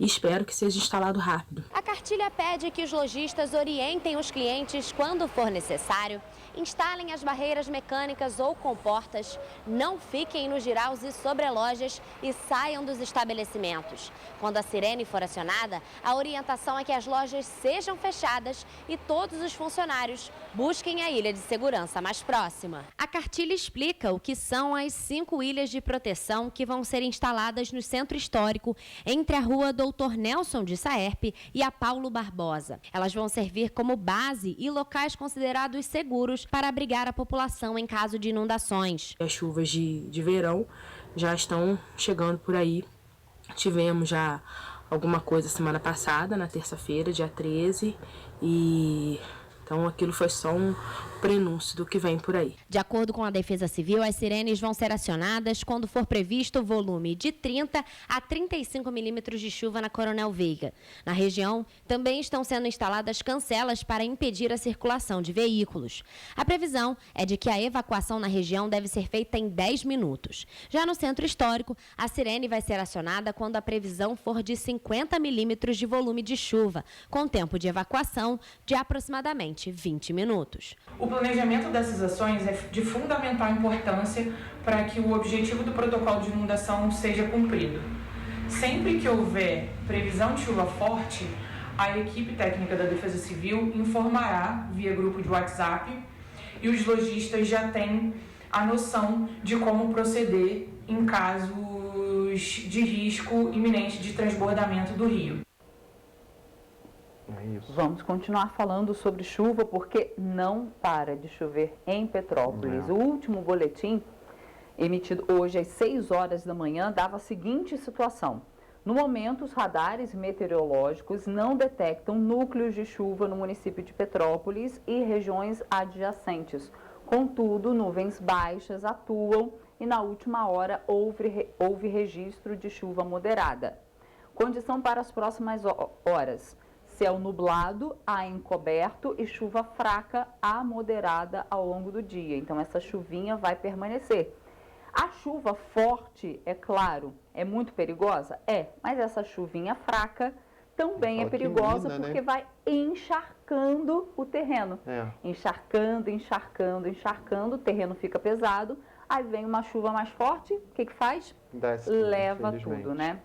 e espero que seja instalado rápido. A cartilha pede que os lojistas orientem os clientes quando for necessário, instalem as barreiras mecânicas ou comportas, não fiquem nos giraus e sobrelojas e saiam dos estabelecimentos. Quando a sirene for acionada, a orientação é que as lojas sejam fechadas e todos os funcionários busquem a ilha de segurança mais próxima. A cartilha explica o que são as 5 ilhas de proteção que vão ser instaladas no centro histórico, entre a rua Dr. Nelson de Saerpe e a Paulo Barbosa. Elas vão servir como base e locais considerados seguros para abrigar a população em caso de inundações. As chuvas de verão já estão chegando por aí. Tivemos já alguma coisa semana passada, na terça-feira, dia 13, então aquilo foi só um prenúncio do que vem por aí. De acordo com a Defesa Civil, as sirenes vão ser acionadas quando for previsto o volume de 30 a 35 milímetros de chuva na Coronel Veiga. Na região, também estão sendo instaladas cancelas para impedir a circulação de veículos. A previsão é de que a evacuação na região deve ser feita em 10 minutos. Já no centro histórico, a sirene vai ser acionada quando a previsão for de 50 milímetros de volume de chuva, com tempo de evacuação de aproximadamente 20 minutos. O planejamento dessas ações é de fundamental importância para que o objetivo do protocolo de inundação seja cumprido. Sempre que houver previsão de chuva forte, a equipe técnica da Defesa Civil informará via grupo de WhatsApp e os lojistas já têm a noção de como proceder em casos de risco iminente de transbordamento do rio. Vamos continuar falando sobre chuva, porque não para de chover em Petrópolis. O último boletim, emitido hoje às 6 horas da manhã, dava a seguinte situação. No momento, os radares meteorológicos não detectam núcleos de chuva no município de Petrópolis e regiões adjacentes. Contudo, nuvens baixas atuam e na última hora houve registro de chuva moderada. Condição para as próximas horas. Céu nublado a encoberto e chuva fraca a moderada ao longo do dia. Então, essa chuvinha vai permanecer. A chuva forte, é claro, é muito perigosa? É, mas essa chuvinha fraca também é perigosa porque vai encharcando o terreno. Encharcando, o terreno fica pesado, aí vem uma chuva mais forte, o que faz? Leva tudo, né?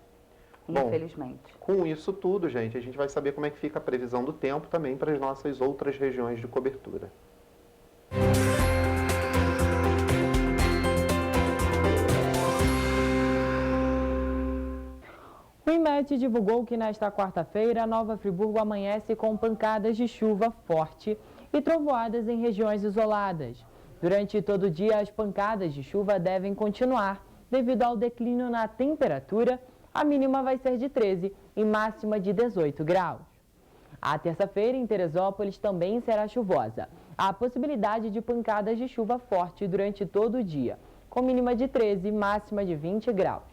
Infelizmente. Bom, com isso tudo, gente, a gente vai saber como é que fica a previsão do tempo também para as nossas outras regiões de cobertura. O INMET divulgou que nesta quarta-feira, Nova Friburgo amanhece com pancadas de chuva forte e trovoadas em regiões isoladas. Durante todo o dia, as pancadas de chuva devem continuar, devido ao declínio na temperatura. A mínima vai ser de 13 e máxima de 18 graus. A terça-feira, em Teresópolis, também será chuvosa. Há possibilidade de pancadas de chuva forte durante todo o dia, com mínima de 13 e máxima de 20 graus.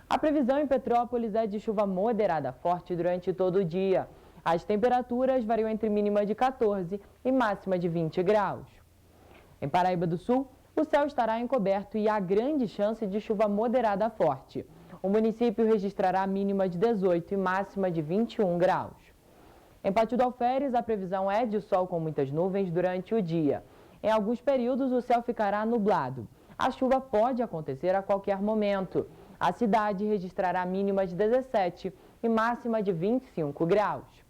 A previsão em Petrópolis é de chuva moderada forte durante todo o dia. As temperaturas variam entre mínima de 14 e máxima de 20 graus. Em Paraíba do Sul, o céu estará encoberto e há grande chance de chuva moderada forte. O município registrará mínima de 18 e máxima de 21 graus. Em Pátio do Alferes, a previsão é de sol com muitas nuvens durante o dia. Em alguns períodos, o céu ficará nublado. A chuva pode acontecer a qualquer momento. A cidade registrará mínima de 17 e máxima de 25 graus.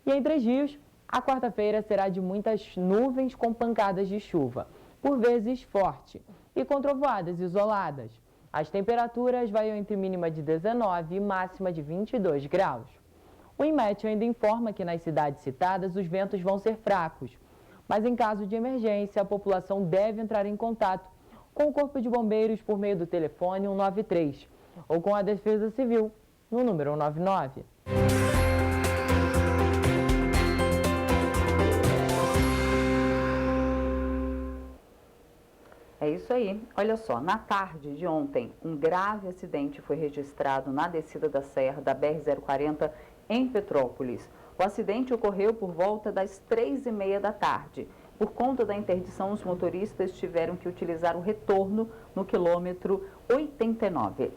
E em Três Rios, a quarta-feira será de muitas nuvens com pancadas de chuva, por vezes forte, e com trovoadas isoladas. As temperaturas variam entre mínima de 19 e máxima de 22 graus. O INMET ainda informa que nas cidades citadas os ventos vão ser fracos, mas em caso de emergência a população deve entrar em contato com o Corpo de Bombeiros por meio do telefone 193 ou com a Defesa Civil no número 199. É isso aí. Olha só, na tarde de ontem, um grave acidente foi registrado na descida da serra da BR-040 em Petrópolis. O acidente ocorreu por volta das 3h30 da tarde. Por conta da interdição, os motoristas tiveram que utilizar o retorno no quilômetro 89.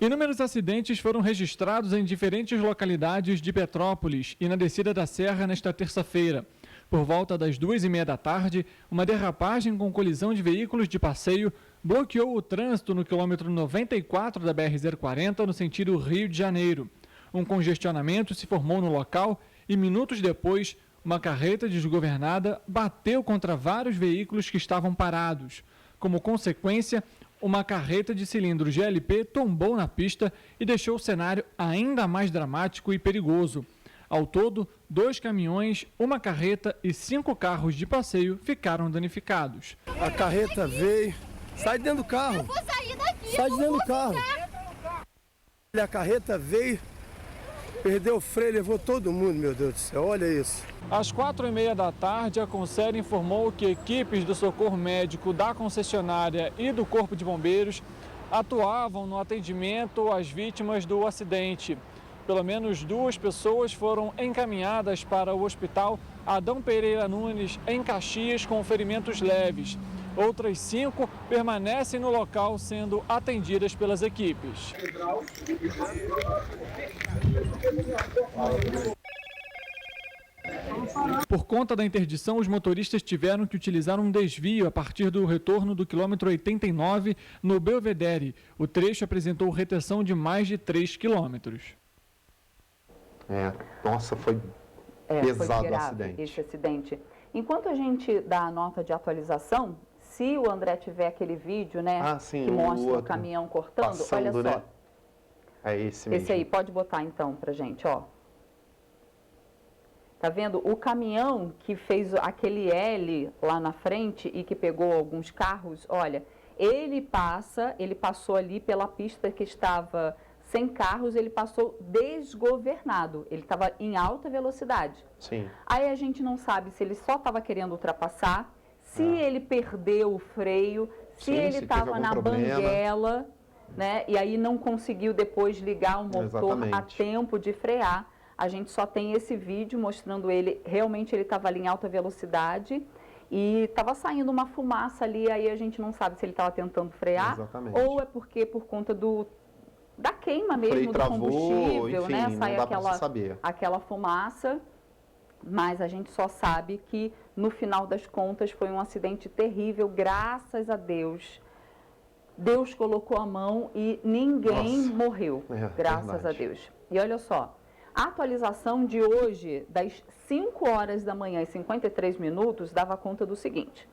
Inúmeros acidentes foram registrados em diferentes localidades de Petrópolis e na descida da serra nesta terça-feira. Por volta das 2h30 da tarde, uma derrapagem com colisão de veículos de passeio bloqueou o trânsito no quilômetro 94 da BR-040 no sentido Rio de Janeiro. Um congestionamento se formou no local e, minutos depois, uma carreta desgovernada bateu contra vários veículos que estavam parados. Como consequência, uma carreta de cilindro GLP tombou na pista e deixou o cenário ainda mais dramático e perigoso. Ao todo, 2 caminhões, uma carreta e 5 carros de passeio ficaram danificados. A carreta veio, sai dentro do carro. Eu vou sair daqui. Sai de dentro do carro. A carreta veio, perdeu o freio, levou todo mundo, meu Deus do céu, olha isso. Às 4h30 da tarde, a Concer informou que equipes do socorro médico da concessionária e do Corpo de Bombeiros atuavam no atendimento às vítimas do acidente. Pelo menos 2 pessoas foram encaminhadas para o hospital Adão Pereira Nunes, em Caxias, com ferimentos leves. Outras 5 permanecem no local sendo atendidas pelas equipes. Por conta da interdição, os motoristas tiveram que utilizar um desvio a partir do retorno do quilômetro 89 no Belvedere. O trecho apresentou retenção de mais de 3 quilômetros. Nossa, foi pesado foi o acidente. Esse acidente. Enquanto a gente dá a nota de atualização, se o André tiver aquele vídeo, né, sim, que mostra o outro, caminhão cortando, passando, olha só. né? É esse mesmo. Esse aí, pode botar então pra gente, ó. Tá vendo? O caminhão que fez aquele L lá na frente e que pegou alguns carros, olha, ele passou ali pela pista que estava sem carros, ele passou desgovernado, ele estava em alta velocidade. Sim. Aí a gente não sabe se ele só estava querendo ultrapassar, se ele perdeu o freio, se ele estava na banguela, né? E aí não conseguiu depois ligar o motor a tempo de frear. A gente só tem esse vídeo mostrando ele, realmente ele estava ali em alta velocidade e estava saindo uma fumaça ali, aí a gente não sabe se ele estava tentando frear ou é porque por conta da queima mesmo do combustível, enfim, né? Sai aquela fumaça, mas a gente só sabe que no final das contas foi um acidente terrível, graças a Deus. Deus colocou a mão e ninguém morreu, graças a Deus. E olha só, a atualização de hoje, das 5 horas da manhã e 53 minutos, dava conta do seguinte.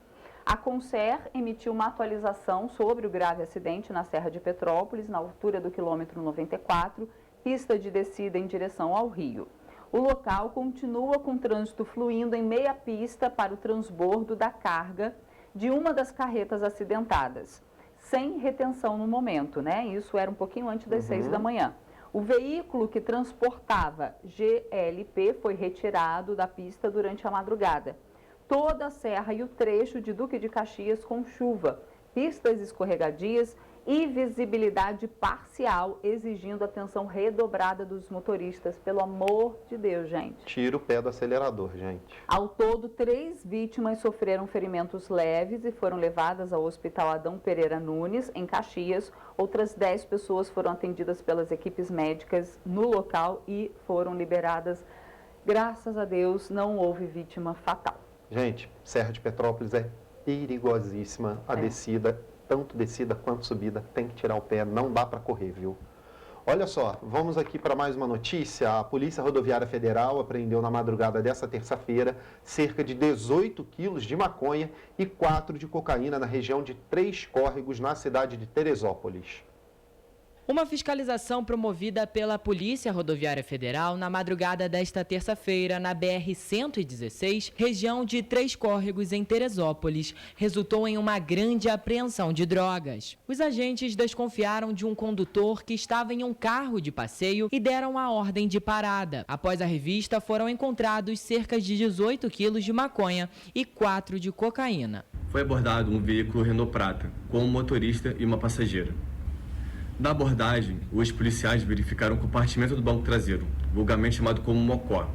A Concer emitiu uma atualização sobre o grave acidente na Serra de Petrópolis, na altura do quilômetro 94, pista de descida em direção ao Rio. O local continua com trânsito fluindo em meia pista para o transbordo da carga de uma das carretas acidentadas, sem retenção no momento, né? Isso era um pouquinho antes das 6 da manhã. O veículo que transportava GLP foi retirado da pista durante a madrugada. Toda a serra e o trecho de Duque de Caxias com chuva, pistas escorregadias e visibilidade parcial, exigindo atenção redobrada dos motoristas. Pelo amor de Deus, gente. Tira o pé do acelerador, gente. Ao todo, 3 vítimas sofreram ferimentos leves e foram levadas ao Hospital Adão Pereira Nunes, em Caxias. Outras 10 pessoas foram atendidas pelas equipes médicas no local e foram liberadas. Graças a Deus, não houve vítima fatal. Gente, Serra de Petrópolis é perigosíssima. A descida, tanto descida quanto subida, tem que tirar o pé, não dá para correr, viu? Olha só, vamos aqui para mais uma notícia. A Polícia Rodoviária Federal apreendeu na madrugada dessa terça-feira cerca de 18 quilos de maconha e 4 de cocaína na região de Três Córregos, na cidade de Teresópolis. Uma fiscalização promovida pela Polícia Rodoviária Federal na madrugada desta terça-feira na BR-116, região de Três Córregos, em Teresópolis, resultou em uma grande apreensão de drogas. Os agentes desconfiaram de um condutor que estava em um carro de passeio e deram a ordem de parada. Após a revista, foram encontrados cerca de 18 quilos de maconha e 4 de cocaína. Foi abordado um veículo Renault Prata, com um motorista e uma passageira. Na abordagem, os policiais verificaram o compartimento do banco traseiro, vulgarmente chamado como mocó,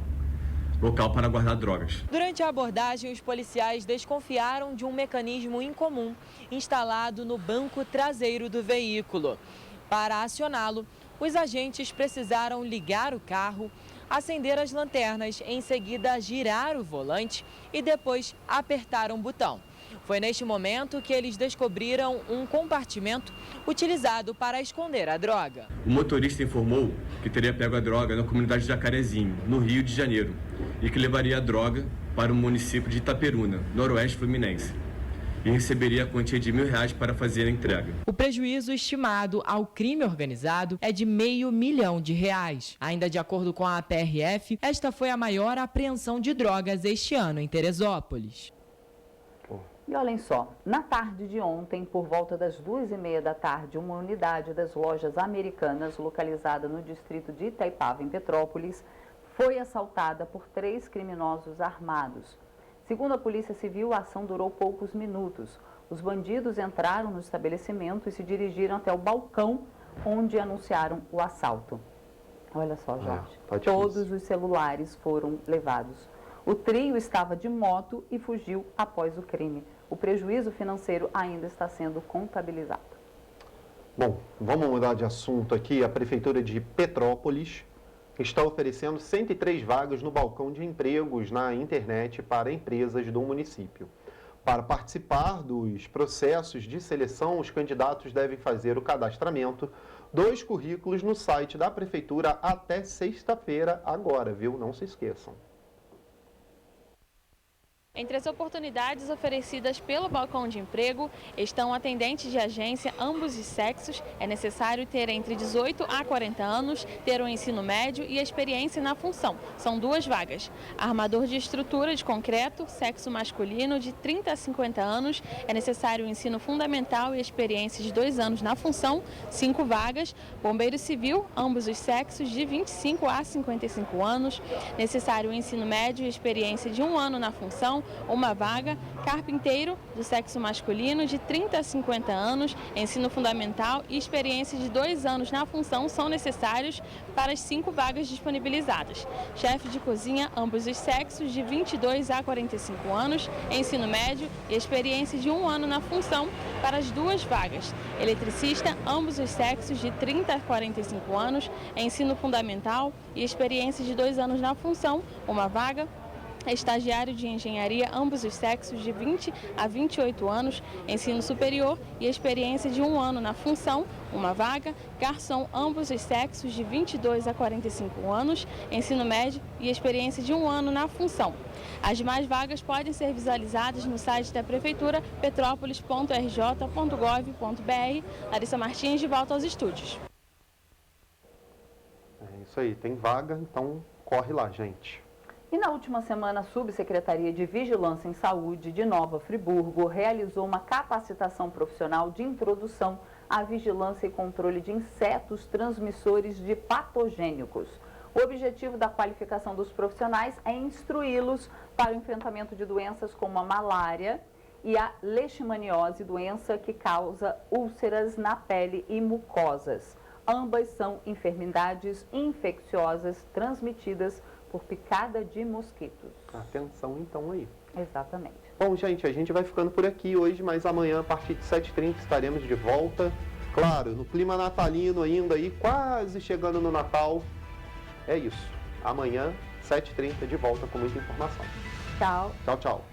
local para guardar drogas. Durante a abordagem, os policiais desconfiaram de um mecanismo incomum instalado no banco traseiro do veículo. Para acioná-lo, os agentes precisaram ligar o carro, acender as lanternas, em seguida girar o volante e depois apertar um botão. Foi neste momento que eles descobriram um compartimento utilizado para esconder a droga. O motorista informou que teria pego a droga na comunidade de Jacarezinho, no Rio de Janeiro, e que levaria a droga para o município de Itaperuna, noroeste fluminense, e receberia a quantia de R$1.000 para fazer a entrega. O prejuízo estimado ao crime organizado é de R$500 milhão. Ainda de acordo com a PRF, esta foi a maior apreensão de drogas este ano em Teresópolis. E olhem só, na tarde de ontem, por volta das 2h30 da tarde, uma unidade das lojas Americanas, localizada no distrito de Itaipava, em Petrópolis, foi assaltada por 3 criminosos armados. Segundo a Polícia Civil, a ação durou poucos minutos. Os bandidos entraram no estabelecimento e se dirigiram até o balcão onde anunciaram o assalto. Olha só, Jorge, todos os celulares foram levados. O trio estava de moto e fugiu após o crime. O prejuízo financeiro ainda está sendo contabilizado. Bom, vamos mudar de assunto aqui. A Prefeitura de Petrópolis está oferecendo 103 vagas no balcão de empregos na internet para empresas do município. Para participar dos processos de seleção, os candidatos devem fazer o cadastramento dos currículos no site da Prefeitura até sexta-feira agora, viu? Não se esqueçam. Entre as oportunidades oferecidas pelo balcão de emprego estão atendentes de agência, ambos os sexos. É necessário ter entre 18 a 40 anos, ter um ensino médio e experiência na função. São 2 vagas. Armador de estrutura de concreto, sexo masculino, de 30 a 50 anos. É necessário o ensino fundamental e experiência de 2 anos na função, 5 vagas. Bombeiro civil, ambos os sexos, de 25 a 55 anos. Necessário o ensino médio e experiência de 1 ano na função, 1 vaga. Carpinteiro, do sexo masculino, de 30 a 50 anos, ensino fundamental e experiência de 2 anos na função são necessários para as 5 vagas disponibilizadas. Chefe de cozinha, ambos os sexos, de 22 a 45 anos, ensino médio e experiência de 1 ano na função para as 2 vagas. Eletricista, ambos os sexos, de 30 a 45 anos, ensino fundamental e experiência de 2 anos na função, 1 vaga. Estagiário de engenharia, ambos os sexos, de 20 a 28 anos, ensino superior e experiência de 1 ano na função, 1 vaga. Garçom, ambos os sexos, de 22 a 45 anos, ensino médio e experiência de 1 ano na função. As demais vagas podem ser visualizadas no site da Prefeitura, petrópolis.rj.gov.br. Larissa Martins, de volta aos estúdios. É isso aí, tem vaga, então corre lá, gente. E na última semana, a Subsecretaria de Vigilância em Saúde de Nova Friburgo realizou uma capacitação profissional de introdução à vigilância e controle de insetos transmissores de patogênicos. O objetivo da qualificação dos profissionais é instruí-los para o enfrentamento de doenças como a malária e a leishmaniose, doença que causa úlceras na pele e mucosas. Ambas são enfermidades infecciosas transmitidas por picada de mosquitos. Atenção então aí. Exatamente. Bom, gente, a gente vai ficando por aqui hoje, mas amanhã, a partir de 7h30, estaremos de volta. Claro, no clima natalino ainda aí, quase chegando no Natal. É isso. Amanhã, 7h30, de volta com muita informação. Tchau. Tchau, tchau.